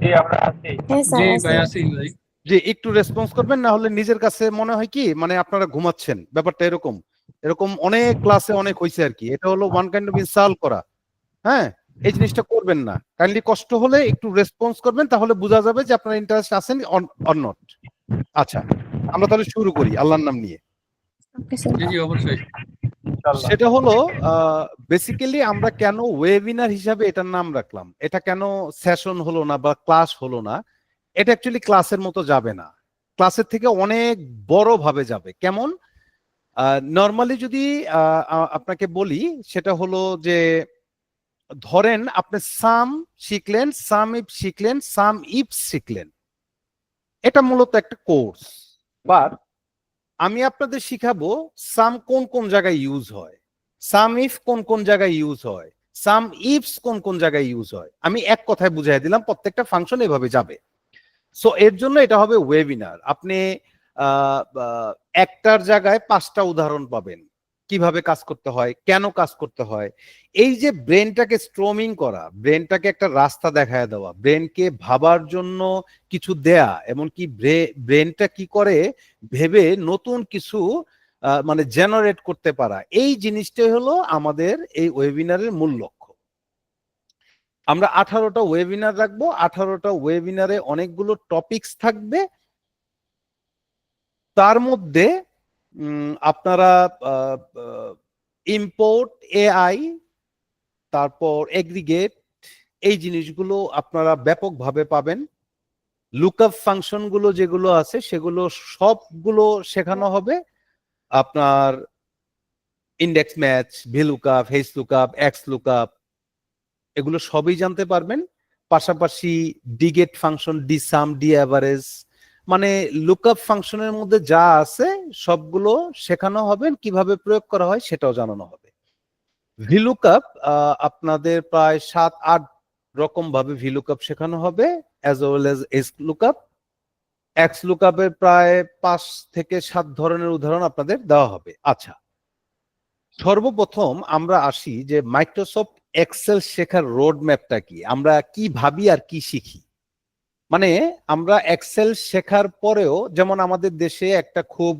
হ্যাঁ জি স্যার ভাই আছে। আছি ভাই। যে একটু রেসপন্স করবেন, না হলে নিজের কাছে মনে হয় কি মানে আপনারা ঘুমাচ্ছেন, ব্যাপারটা এরকম। এরকম অনেক ক্লাসে অনেক হয়েছে আর কি, এটা হলো ওয়ান কাইন্ড অফ ইনসাল্ট করা। হ্যাঁ, এই জিনিসটা করবেন না, কাইন্ডলি কষ্ট হলে একটু রেসপন্স করবেন, তাহলে বোঝা যাবে যে আপনার ইন্টারেস্ট আছেন অর নট। আচ্ছা, আমরা তাহলে শুরু করি আল্লাহর নাম নিয়ে। Okay sir. জি জি অবশ্যই। সেটা হলো বেসিক্যালি আমরা কেন ওয়েবিনার হিসাবে এটার নাম রাখলাম, এটা কেন সেশন হলো না বা ক্লাস হলো না। এটা অ্যাকচুয়ালি ক্লাসের মতো যাবে না, ক্লাসের থেকে অনেক বড় ভাবে যাবে। কেমন? নর্মালি যদি আপনাকে বলি, সেটা হলো যে ধরেন আপনি সাম শিখলেন, সাম ইফ শিখলেন, সাম ইফ শিখলেন, এটা মূলত একটা কোর্স। বাট আমি আপনাদের শিখাবো সাম কোন কোন জায়গায় ইউজ হয়, সাম ইফ কোন কোন জায়গায় ইউজ হয়, সাম ইফস কোন কোন জায়গায় ইউজ হয়। আমি এক কথায় বুঝাই দিলাম, প্রত্যেকটা ফাংশন এভাবে যাবে। সো এর জন্য এটা হবে ওয়েবিনার। আপনি একটার জায়গায় 5টা উদাহরণ পাবেন, কিভাবে কাজ করতে হয়, কেন কাজ করতে হয়। এই যে ব্রেনটাকে স্ট্রমিং করা, ব্রেনটাকে একটা রাস্তা দেখায় দেওয়া, ব্রেনকে ভাবার জন্য কিছু দেয়া, এমনকি ব্রেনটা কি করে ভেবে নতুন কিছু মানে জেনারেট করতে পারা, এই জিনিসটাই হলো আমাদের এই ওয়েবিনারের মূল লক্ষ্য। আমরা 18টা ওয়েবিনার রাখবো, 18টা ওয়েবিনারে অনেকগুলো টপিকস থাকবে। তার মধ্যে আপনারা ইম্পোর্ট এআই, তারপর এগ্রিগেট, এই জিনিসগুলো আপনারা ব্যাপকভাবে পাবেন। লুকআপ ফাংশন গুলো যেগুলো আছে সেগুলো সবগুলো শেখানো হবে। আপনার index match, VLOOKUP, Hayes lookup, X lookup, এগুলো সবই জানতে পারবেন। পাশাপাশি ডিগেট ফাংশন, ডি সাম, ডি অ্যাভারেজ, মানে লুকআপ ফাংশনের মধ্যে যা আছে সবগুলো শেখানো হবে, কিভাবে প্রয়োগ করা হয় সেটাও জানানো হবে। ভিলুকআপ আপনাদের প্রায় 7-8 রকম ভাবে ভিলুকআপ শেখানো হবে, as well as S lookup. X লুকআপের প্রায় 5 থেকে 7 ধরনের উদাহরণ আপনাদের দেওয়া হবে। আচ্ছা, সর্বপ্রথম আমরা আসি যে মাইক্রোসফট এক্সেল শেখার রোড ম্যাপটা কি, আমরা কি ভাবি আর কি শিখি। মানে আমরা এক্সেল শেখার পরেও, যেমন আমাদের দেশে একটা খুব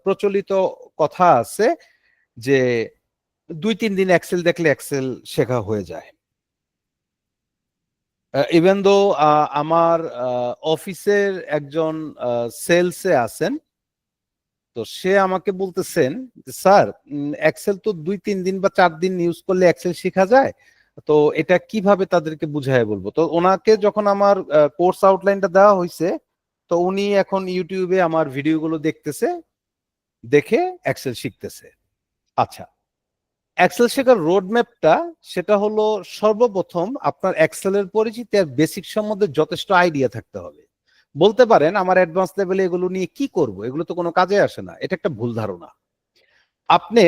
প্রচলিত কথা আছে যে 2-3 দিন এক্সেল দেখলে এক্সেল শেখা হয়ে যায়। ইভেন দো আমার অফিসের একজন সেলসে আছেন, তো সে আমাকে বলতেছেন, স্যার এক্সেল তো 2-3 দিন বা 4 দিন ইউজ করলে এক্সেল শেখা যায়, তো এটা কিভাবে তাদেরকে বুঝায় বলবো। তো ওনাকে যখন আমার কোর্স আউটলাইনটা দেওয়া হয়েছে, তো উনি এখন ইউটিউবে আমার ভিডিওগুলো দেখতেছে, দেখে এক্সেল শিখতেছে। আচ্ছা, এক্সেল শেখার রোড ম্যাপটা সেটা হলো সর্বপ্রথম আপনার এক্সেলের পরিচিতি আর বেসিক সম্বন্ধে যথেষ্ট আইডিয়া থাকতে হবে। বলতে পারেন আমার অ্যাডভান্স লেভেলে এগুলো নিয়ে কি করব, এগুলো তো কোনো কাজে আসে না, এটা একটা ভুল ধারণা। আপনি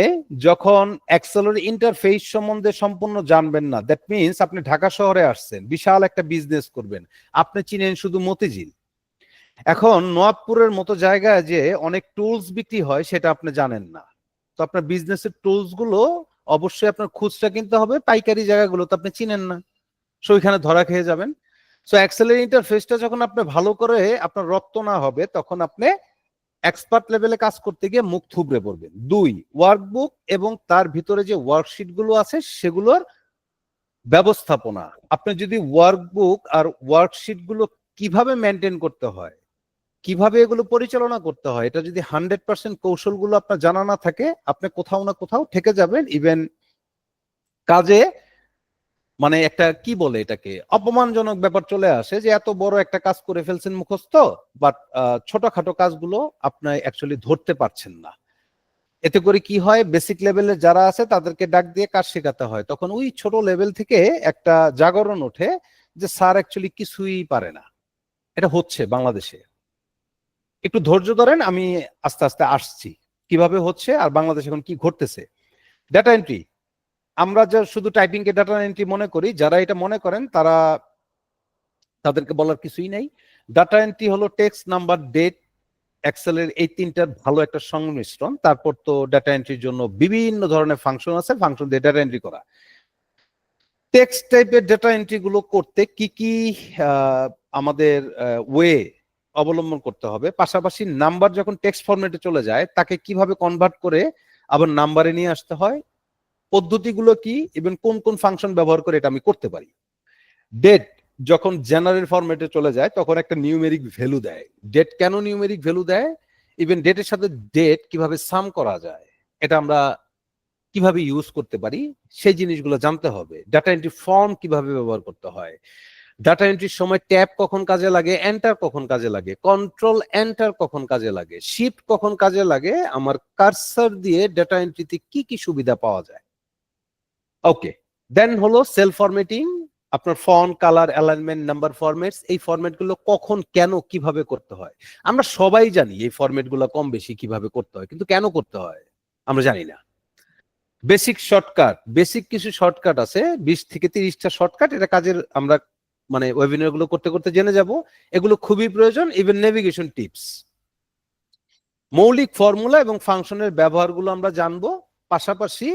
যখন এক্সেলের ইন্টারফেস সম্বন্ধে সম্পূর্ণ জানবেন না, দ্যাট মিনস আপনি ঢাকা শহরে আসছেন, বিশাল একটা বিজনেস করবেন, আপনি চিনেন শুধু মতিঝিল, এখন নওয়াবপুরের মতো জায়গায় যে অনেক টুলস বিক্রি হয় সেটা আপনি জানেন না। তো আপনার বিজনেসের টুলস গুলো অবশ্যই আপনার খুচরা কিনতে হবে, পাইকারি জায়গাগুলো তো আপনি চিনেন না, সো ওইখানে ধরা খেয়ে যাবেন। সো এক্সেলের ইন্টারফেসটা যখন আপনি ভালো করে আপনার রপ্ত না হবে, তখন আপনি এক্সপার্ট লেভেলে কাজ করতে গিয়ে মুখ থুবড়ে পড়বেন। 2, ওয়ার্কবুক এবং তার ভিতরে যে ওয়ার্কশিট গুলো আছে সেগুলোর ব্যবস্থাপনা। আপনি যদি ওয়ার্কবুক আর ওয়ার্কশিট গুলো কিভাবে মেনটেন করতে হয়, কিভাবে এগুলো পরিচালনা করতে হয়, এটা যদি 100% কৌশলগুলো আপনার জানা না থাকে, আপনি কোথাও না কোথাও ঠেকে যাবেন। ইভেন কাজে মানে একটা কি বলে এটাকে, অপমানজনক ব্যাপার চলে আসে যে এত বড় একটা কাজ করে ফেলছেন মুখস্থ, বাট ছোটখাটো কাজগুলো আপনি অ্যাকচুয়ালি ধরতে পারছেন না। এতে করে কি হয়, বেসিক লেভেলে যারা আছে তাদেরকে ডাক দিয়ে কাজ শেখাতে হয়, তখন ওই ছোট লেভেল থেকে একটা জাগরণ ওঠে যে স্যার অ্যাকচুয়ালি কিছুই পারে না। এটা হচ্ছে বাংলাদেশে, একটু ধৈর্য ধরেন, আমি আস্তে আস্তে আসছি কিভাবে হচ্ছে আর বাংলাদেশে এখন কি ঘটতেছে। ডাটা এন্ট্রি, আমরা যা শুধু টাইপিং কে ডাটা এন্ট্রি মনে করি, যারা এটা মনে করেন তারা, তাদেরকে বলার কিছুই নাই। ডাটা এন্ট্রি হলো টেক্সট, নাম্বার, ডেট, এক্সেলের এই তিনটার ভালো একটা সংমিশ্রণ। তারপর তো ডাটা এন্ট্রির জন্য বিভিন্ন ধরনের ফাংশন আছে, ফাংশন দিয়ে ডাটা এন্ট্রি করা। টেক্সট টাইপের ডেটা এন্ট্রি গুলো করতে কি কি আমাদের ওয়ে অবলম্বন করতে হবে, পাশাপাশি নাম্বার যখন টেক্সট ফরম্যাটে চলে যায় তাকে কিভাবে কনভার্ট করে আবার নাম্বারে নিয়ে আসতে হয়, পদ্ধতিগুলো কি, ইভেন কোন কোন ফাংশন ব্যবহার করে এটা আমি করতে পারি। ডেট যখন জেনারেল ফরম্যাটে চলে যায় তখন একটা নিউমেরিক ভ্যালু দেয়। ডেট কেন নিউমেরিক ভ্যালু দেয়, ইভেন ডেটের সাথে ডেট কিভাবে সাম করা যায়, এটা আমরা কিভাবে ইউজ করতে পারি সেই জিনিসগুলো জানতে হবে। ডাটা এন্ট্রি ফর্ম কিভাবে ব্যবহার করতে হয়, ডাটা এন্ট্রির সময় ট্যাব কখন কাজে লাগে, এন্টার কখন কাজে লাগে, কন্ট্রোল এন্টার কখন কাজে লাগে, শিফট কখন কাজে লাগে, আমার কার্সার দিয়ে ডাটা এন্ট্রিতে কি কি সুবিধা পাওয়া যায়। ওকে, দেন হলো সেল ফরম্যাটিং, আপনার font, colour, alignment, number formats, এই ফরম্যাটগুলো কখন কেন কিভাবে করতে হয়। আমরা সবাই জানি এই ফরম্যাটগুলো কম বেশি কিভাবে করতে হয়, কিন্তু কেন করতে হয় আমরা জানি না। বেসিক শর্টকাট, বেসিক কিছু শর্টকাট আছে, 20 থেকে 30টা শর্টকাট, এটা কাজের আমরা মানে ওয়েবিনার গুলো করতে করতে জেনে যাব, এগুলো খুবই প্রয়োজন। ইভেন নেভিগেশন টিপস, মৌলিক ফর্মুলা এবং ফাংশনের ব্যবহারগুলো আমরা জানবো, পাশাপাশি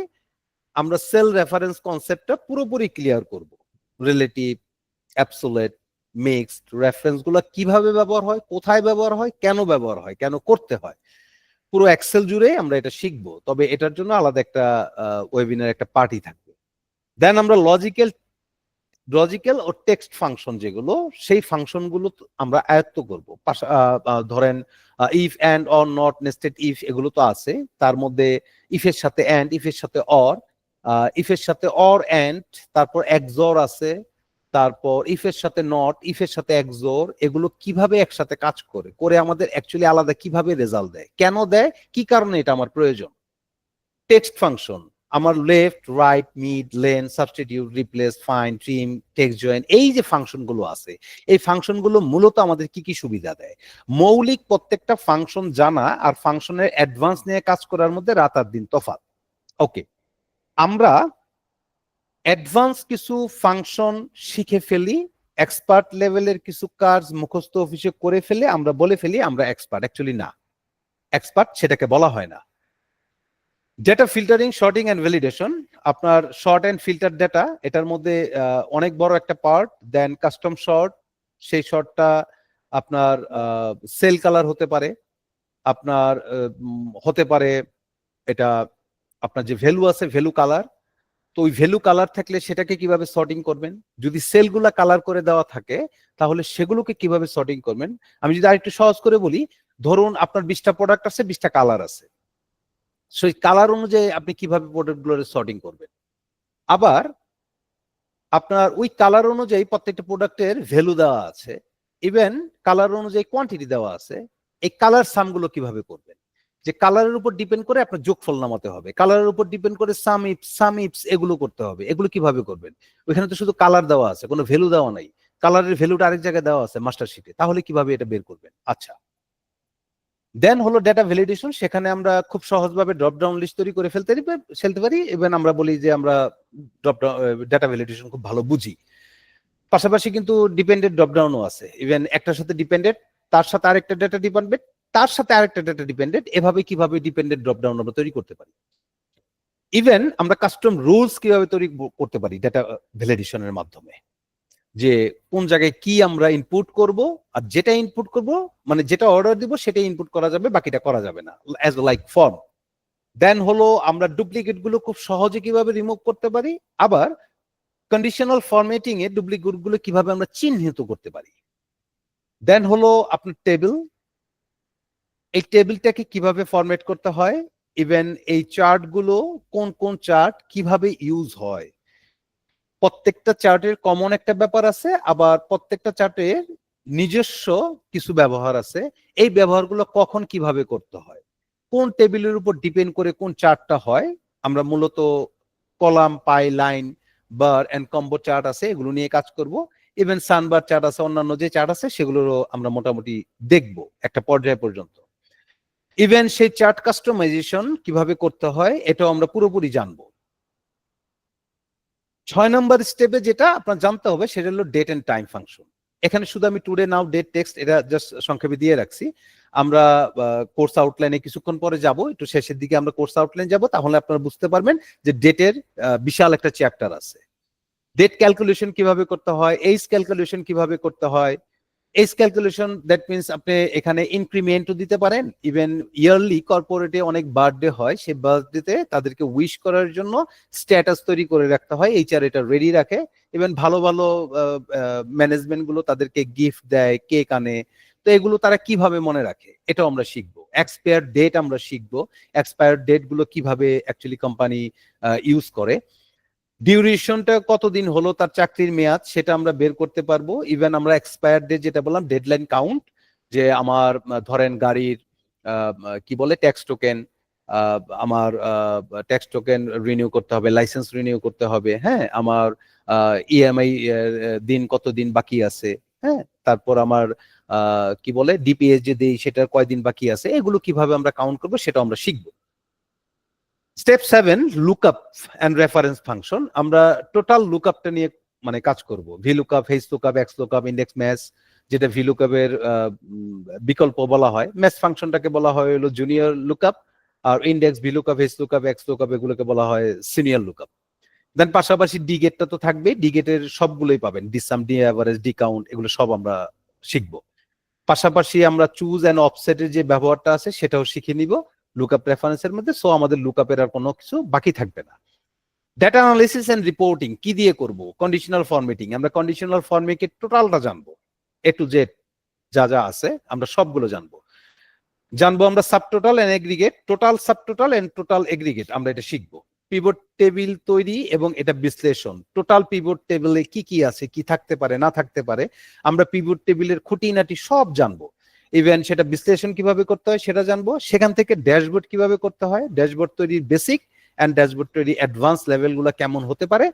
আমরা সেল রেফারেন্স কনসেপ্টটা পুরোপুরি ক্লিয়ার করব। রিলেটিভ, অ্যাবসোলিউট, মিক্সড রেফারেন্স গুলো কিভাবে ব্যবহার হয়, কোথায় ব্যবহার হয়, কেন ব্যবহার হয়, কেন করতে হয়, পুরো এক্সেল জুড়ে আমরা এটা শিখবো। তবে এটার জন্য আলাদা একটা ওয়েবিনার একটা পার্টি থাকবে। দেন আমরা লজিক্যাল ও টেক্সট ফাংশন যেগুলো, সেই ফাংশনগুলো আমরা আয়ত্ত করব। ধরেন if, and, or, not, nested if, এগুলো তো আছে। তার মধ্যে ইফের সাথে অ্যান্ড, ইফের সাথে অর, ইফের সাথে অর অ্যান্ড, তারপর এক্সর আছে, তারপর ইফের সাথে নট, ইফের সাথে এক্সর, এগুলো কিভাবে একসাথে কাজ করে করে আমাদের অ্যাকচুয়ালি আলাদা কিভাবে রেজাল্ট দেয়, কেন দেয়, কি কারণে এটা আমার প্রয়োজন। টেক্সট ফাংশন, আমার left, right, mid, lane, substitute, replace, find, trim, text join, এই যে ফাংশন গুলো আছে, এই ফাংশন গুলো মূলত আমাদের কি কি সুবিধা দেয়। মৌলিক প্রত্যেকটা ফাংশন জানা আর ফাংশনের অ্যাডভান্স নিয়ে কাজ করার মধ্যে রাত আর দিন তফাৎ। ওকে, আমরা অ্যাডভান্স কিছু ফাংশন শিখে ফেলি, এক্সপার্ট লেভেলের কিছু কাজ মুখস্থ অফিসে করে ফেলে আমরা বলে ফেলি আমরা এক্সপার্ট, অ্যাকচুয়ালি না, এক্সপার্ট সেটাকে বলা হয় না। Data filtering, sorting and validation, আপনার শর্ট এন্ড ফিল্টার ডেটা, এটার মধ্যে অনেক বড় একটা পার্ট। দেন কাস্টম শর্ট, সেই শর্টটা আপনার সেল কালার হতে পারে, আপনার হতে পারে এটা আপনার যে ভ্যালু আছে ভ্যালু কালার, তো ওই ভ্যালু কালার থাকলে সেটাকে কিভাবে সর্টিং করবেন, যদি সেলগুলা কালার করে দেওয়া থাকে তাহলে সেগুলোকে কিভাবে সর্টিং করবেন। আমি যদি আরেকটু সহজ করে বলি, ধরুন আপনার 20টা প্রোডাক্ট আছে, 20টা কালার আছে, সেই কালার অনুযায়ী আপনি কিভাবে প্রোডাক্টগুলো সর্টিং করবেন। আবার আপনার ওই কালার অনুযায়ী প্রত্যেকটা প্রোডাক্টের ভ্যালু দেওয়া আছে, ইভেন কালার অনুযায়ী কোয়ান্টিটি দেওয়া আছে, এই কালার সামগুলো কিভাবে করবেন, যে কালারের উপর ডিপেন্ড করে আপনার যোগফল নামাতে হবে, কালারের উপর ডিপেন্ড করে সাম ইপস এগুলো করতে হবে, এগুলো কিভাবে করবেন। ওইখানে তো শুধু কালার দেওয়া আছে, কোনো ভ্যালু দেওয়া নাই, কালারের ভ্যালুটা আরেক জায়গায় দেওয়া আছে মাস্টার শিটে, তাহলে কিভাবে এটা বের করবেন। আচ্ছা, দেন হলো ডেটা ভ্যালিডেশন, সেখানে আমরা খুব সহজভাবে ড্রপ ডাউন লিস্ট তৈরি করে ফেলতে পারি। ইভেন আমরা বলি যে আমরা ডেটা ভ্যালিডেশন খুব ভালো বুঝি। পাশাপাশি কিন্তু ডিপেন্ডেন্ট ড্রপ ডাউনও আছে, ইভেন একটার সাথে ডিপেন্ডেন্ট, তার সাথে আরেকটা ডেটা ডিপেন্ডেন্ট, তার সাথে আরেকটা ডেটা ডিপেন্ডেন্ট, এভাবে কিভাবে ডিপেন্ডেন্ট ড্রপ ডাউন আমরা তৈরি করতে পারি। ইভেন আমরা কাস্টম রুলস কিভাবে তৈরি করতে পারি ডেটা ভ্যালিডেশনের মাধ্যমে, যে কোন জায়গায় কি আমরা ইনপুট করব, আর যেটা ইনপুট করব মানে যেটা অর্ডার দিব সেটাই ইনপুট করা যাবে, বাকিটা করা যাবে না, অ্যাজ লাইক ফর্ম। দেন হলো আমরা ডুপ্লিকেট গুলো খুব সহজে কিভাবে রিমুভ করতে পারি, আবার কন্ডিশনাল ফরম্যাটিং এ ডুপ্লিকেট গুলো কিভাবে আমরা চিহ্নিত করতে পারি। দেন হলো আপনার টেবিল, এই টেবিলটাকে কিভাবে ফরম্যাট করতে হয়, ইভেন এই চার্ট গুলো কোন কোন চার্ট কিভাবে ইউজ হয়, প্রত্যেকটা চার্টের কমন একটা ব্যাপার আছে, আবার প্রত্যেকটা চার্টের নিজস্ব কিছু ব্যবহার আছে, এই ব্যবহারগুলো কখন কিভাবে করতে হয়, কোন টেবিলের উপর ডিপেন্ড করে কোন চার্টটা হয়। আমরা মূলত column, pie, line, bar and combo chart আছে, এগুলো নিয়ে কাজ করব। ইভেন সানবার চার্ট আছে, অন্যান্য যে চার্ট আছে সেগুলোরও আমরা মোটামুটি দেখব একটা পর্যায় পর্যন্ত। ইভেন সেই চার্ট কাস্টমাইজেশন কিভাবে করতে হয় এটাও আমরা পুরোপুরি জানবো। 6 নম্বর স্টেপে যেটা আপনার জানতে হবে সেটা হলো ডেট এন্ড টাইম ফাংশন। এখানে শুধু আমি টুডে, নাও, ডেট, টেক্সট এটা জাস্ট সংক্ষেপে দিয়ে রাখছি। আমরা কোর্স আউটলাইনে কিছুক্ষণ পরে যাব, একটু শেষের দিকে আমরা কোর্স আউটলাইন যাব, তাহলে আপনারা বুঝতে পারবেন যে ডেটের বিশাল একটা চ্যাপ্টার আছে। ডেট ক্যালকুলেশন কিভাবে করতে হয়, এইজ ক্যালকুলেশন কিভাবে করতে হয়। এইজ ক্যালকুলেশন দ্যাট মিনস আপনি এখানে ইনক্রিমেন্টও দিতে পারেন, ইভেন ইয়ারলি কর্পোরেটে অনেক বার্থডে হয়, সেই বার্থডেতে তাদেরকে উইশ করার জন্য স্ট্যাটাস তৈরি করে রাখতে হয়, এইচআর এটা রেডি রাখে। ইভেন ভালো ভালো ম্যানেজমেন্ট গুলো তাদেরকে গিফট দেয়, কেক আনে। তো এগুলো তারা কিভাবে মনে রাখে এটাও আমরা শিখবো। এক্সপায়ার ডেট আমরা শিখবো, এক্সপায়ার ডেট গুলো কিভাবে অ্যাকচুয়ালি কোম্পানি ইউজ করে। ডিউরেশনটা কতদিন হলো তার চাকরির মেয়াদ সেটা আমরা বের করতে পারবো। ইভেন আমরা এক্সপায়ার ডেট যেটা বললাম, ডেডলাইন কাউন্ট, যে আমার ধরেন গাড়ির কি বলে ট্যাক্স টোকেন, আমার ট্যাক্স টোকেন রিনিউ করতে হবে, লাইসেন্স রিনিউ করতে হবে, হ্যাঁ, আমার ইএমআই দিন কতদিন বাকি আছে, হ্যাঁ, তারপর আমার কি বলে ডিপিএস যে দেই সেটার কয়দিন বাকি আছে, এগুলো কিভাবে আমরা কাউন্ট করবো সেটা আমরা শিখবো। Step 7, lookup and reference function. আমরা টোটাল লুকআপটা নিয়ে মানে কাজ করব। V lookup, H lookup, X lookup, index match, যেটা ভি লুকআপের বিকল্প বলা হয়। ম্যাচ ফাংশনটাকে বলা হয় হলো জুনিয়র লুকআপ, আর index, V lookup, H lookup, X lookup এগুলোকে বলা হয় সিনিয়র লুকআপ। দেন পাশাপাশি ডি গেটটা তো থাকবে, ডি গেটের সবগুলোই পাবেন, ডি সাম, ডি এভারেজ, ডি কাউন্ট, এগুলো সব আমরা শিখবো। পাশাপাশি আমরা চুজ এন্ড অফসেটের যে ব্যবহারটা আছে সেটাও শিখে নিব লুকআপ রেফারেন্সের মধ্যে। সো আমাদের লুকআপের আর কোনো কিছু বাকি থাকবে না। ডেটা অ্যানালিসিস এন্ড রিপোর্টিং কি দিয়ে করব? Conditional formatting. আমরা কন্ডিশনাল ফরম্যাটের টোটালটা জানবো, এ টু জেড যা যা আছে আমরা সবগুলো জানবো। আমরা sub total and aggregate, total sub total and total aggregate আমরা এটা শিখবো। পিভট টেবিল তৈরি এবং এটা বিশ্লেষণ, টোটাল পিভট টেবিলে কি কি আছে, কি থাকতে পারে না থাকতে পারে, আমরা পিভট টেবিলের খুঁটিনাটি সব জানবো। ইভেন সেটা বিশ্লেষণ কিভাবে করতে হয় সেটা জানবো। সেখান থেকে ড্যাশবোর্ড কিভাবে করতে হয়, ড্যাশবোর্ড তৈরির বেসিক এন্ড ড্যাশবোর্ড তৈরি অ্যাডভান্স লেভেলগুলো কেমন হতে পারে,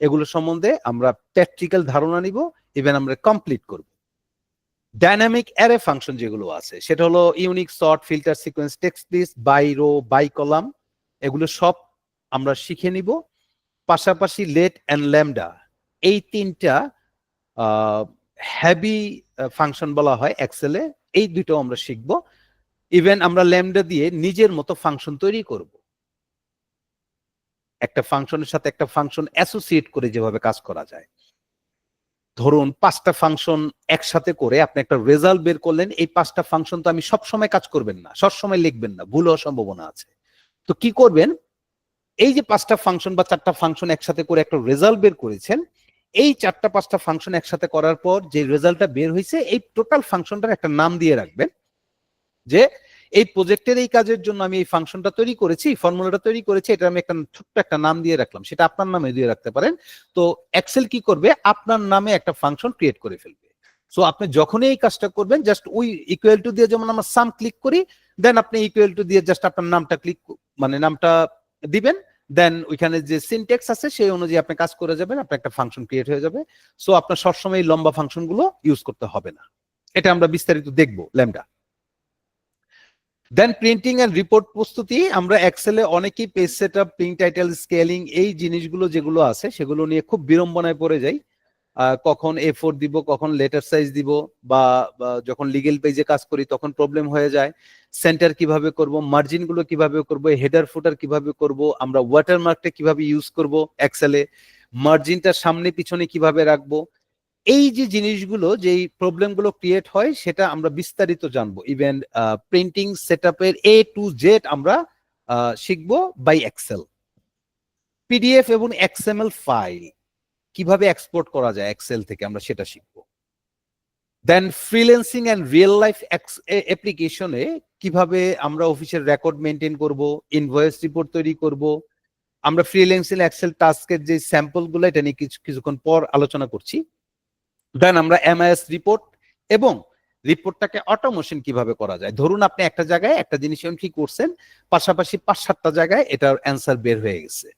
এগুলো সম্বন্ধে আমরা প্র্যাকটিক্যাল ধারণা নিব। ইভেন আমরা কমপ্লিট করব। ডাইনামিক অ্যারে ফাংশন যেগুলো আছে সেটা হলো unique, sort, filter, sequence, text list, by row, by column, এগুলো সব আমরা শিখে নিব। পাশাপাশি লেট এন্ড ল্যামডা, এই তিনটা হেভি ফাংশন বলা হয় এক্সেলে, এই দুটো আমরা শিখব। ইভেন আমরা ল্যামডা দিয়ে নিজের মতো ফাংশন তৈরি করব, একটা ফাংশনের সাথে একটা ফাংশন অ্যাসোসিয়েট করে যেভাবে কাজ করা যায়। ধরুন 5টা ফাংশন একসাথে করে আপনি একটা রেজাল্ট বের করলেন, এই 5টা ফাংশন তো আমি সবসময় কাজ করবেন না, সবসময় লিখবেন না, ভুল হওয়ার সম্ভাবনা আছে। তো কি করবেন, এই যে 5টা ফাংশন বা 4টা ফাংশন একসাথে করে একটা রেজাল্ট বের করেছেন, এই 4টা 5টা ফাংশন একসাথে করার পর যে রেজাল্টটা বের হয়েছে এই টোটাল ফাংশনটার একটা নাম দিয়ে রাখবেন, যে এই প্রজেক্টের এই কাজের জন্য আমি এই ফাংশনটা তৈরি করেছি, ফর্মুলাটা তৈরি করেছি, এটা আমি একটা ছোট্ট একটা নাম দিয়ে রাখলাম, সেটা আপনার নামে দিয়ে রাখতে পারেন। তো এক্সেল কি করবে, আপনার নামে একটা ফাংশন ক্রিয়েট করে ফেলবে। সো আপনি যখনই এই কাজটা করবেন, জাস্ট ওই ইকুয়াল টু দিয়ে, যেমন আমরা সাম ক্লিক করি, দেন আপনি ইকুয়াল টু দিয়ে জাস্ট আপনার নামটা ক্লিক মানে নামটা দিবেন, দেন ওইখানে যে সিনট্যাক্স আছে সেই অনুযায়ী আপনি কাজ করে যাবেন, আপনার একটা ফাংশন ক্রিয়েট হয়ে যাবে। সো আপনার সবসময় লম্বা ফাংশন গুলো ইউজ করতে হবে না। এটা আমরা বিস্তারিত দেখবো lambda. Then printing and report প্রস্তুতি। আমরা এক্সেলে অনেকেই page setup, print title, scaling, এই জিনিসগুলো যেগুলো আছে সেগুলো নিয়ে খুব বিড়ম্বনায় পড়ে যাই। কখন A4 দিব, কখন লেটার সাইজ দিব, বা যখন লিগেল পেজে কাজ করি তখন প্রবলেম হয়ে যায়। সেন্টার কিভাবে করব, মার্জিন গুলো কিভাবে করব, হেডার ফুটার কিভাবে করব, আমরা ওয়াটারমার্কটা কিভাবে ইউজ করব এক্সেলে, মার্জিনটা সামনে পিছনে কিভাবে রাখবো, এই যে জিনিসগুলো, যে প্রবলেমগুলো ক্রিয়েট হয় সেটা আমরা বিস্তারিত জানবো। ইভেন প্রিন্টিং সেটআপের A to Z আমরা শিখবো বাই এক্সেল। পিডিএফ এবং এক্সএমএল ফাইল কিভাবে এক্সপোর্ট করা যায় এক্সেল থেকে, আমরা সেটা শিখবো। Then freelancing and real life অ্যাপ্লিকেশনে কিভাবে আমরা অফিসের রেকর্ড মেনটেন করব, ইনভয়েস রিপোর্ট তৈরি করব। আমরা ফ্রিল্যান্সিং এক্সেল টাস্কের যে স্যাম্পল গুলো, এটা নিয়ে কিছুক্ষণ পর আলোচনা করছি। দেন আমরা এমআইএস রিপোর্ট এবং রিপোর্টটাকে অটোমেশন কিভাবে করা যায়। ধরুন আপনি একটা জায়গায় একটা জিনিস এন্ট্রি করছেন, পাশাপাশি 5-7টা জায়গায় এটার অ্যান্সার বের হয়ে গেছে।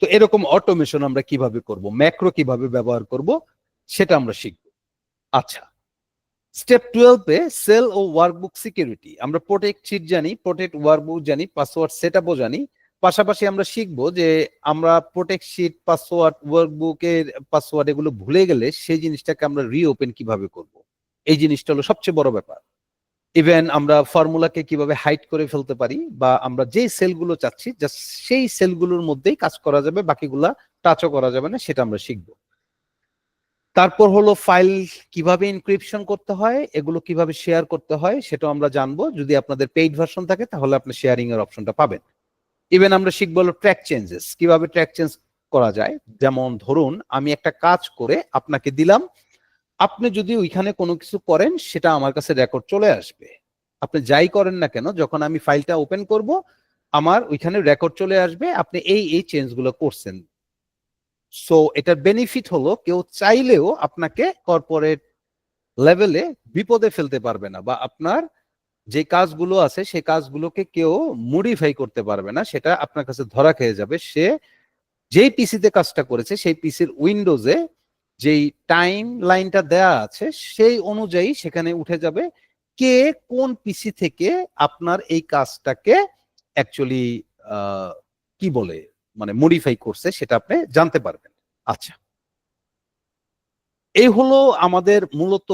তো এরকম অটোমেশন আমরা কিভাবে করব, ম্যাক্রো কিভাবে ব্যবহার করব, সেটা আমরা শিখব। আচ্ছা, স্টেপ 12-এ সেল ও ওয়ার্কবুক সিকিউরিটি। আমরা প্রোটেক্ট শিট জানি, প্রোটেক্ট ওয়ার্কবুক জানি, পাসওয়ার্ড সেটআপও জানি। পাশাপাশি আমরা শিখবো যে আমরা প্রোটেক্ট শিট, পাসওয়ার্ড, ওয়ার্কবুকের পাসওয়ার্ড এগুলো ভুলে গেলে সেই জিনিসটাকে আমরা রিওপেন কিভাবে করব, এই জিনিসটা হলো সবচেয়ে বড় ব্যাপার। ইভেন আমরা ফর্মুলাকে কিভাবে হাইড করে ফেলতে পারি, বা আমরা যে সেলগুলো চাচ্ছি জাস্ট সেই সেলগুলোর মধ্যেই কাজ করা যাবে, বাকিগুলা টাচও করা যাবে না, সেটা আমরা শিখবো। তারপর হলো ফাইল কিভাবে এনক্রিপশন করতে হয়, এগুলো কিভাবে শেয়ার করতে হয় সেটা আমরা জানবো। যদি আপনাদের পেইড ভার্সন থাকে তাহলে আপনি শেয়ারিং এর অপশনটা পাবেন। ইভেন আমরা শিখবো হলো ট্র্যাক চেঞ্জেস, কিভাবে ট্র্যাক চেঞ্জ করা যায়। যেমন ধরুন আমি একটা কাজ করে আপনাকে দিলাম, আপনি যদি ওইখানে কোনো কিছু করেন সেটা আমার কাছে রেকর্ড চলে আসবে। আপনি যাই করেন না কেন, যখন আমি ফাইলটা ওপেন করব আমার ওইখানে রেকর্ড চলে আসবে আপনি এই এই চেঞ্জগুলো করছেন। সো এটার বেনিফিট হলো কেউ চাইলেও আপনাকে কর্পোরেট লেভেলে বিপদে ফেলতে পারবে না, বা আপনার যে কাজগুলো আছে সেই কাজগুলোকে কেউ মডিফাই করতে পারবে না, সেটা আপনার কাছে ধরা খেয়ে যাবে। সে যেই পিসিতে কাজটা করেছে সেই পিসির উইন্ডোজে যেই টাইম লাইনটা দেয়া আছে সেই অনুযায়ী সেখানে উঠে যাবে কে কোন পিসি থেকে আপনার এই কাজটাকে অ্যাকচুয়ালি কি বলে মানে মডিফাই করছে সেটা আপনি জানতে পারবেন। আচ্ছা, এই হলো আমাদের মূলত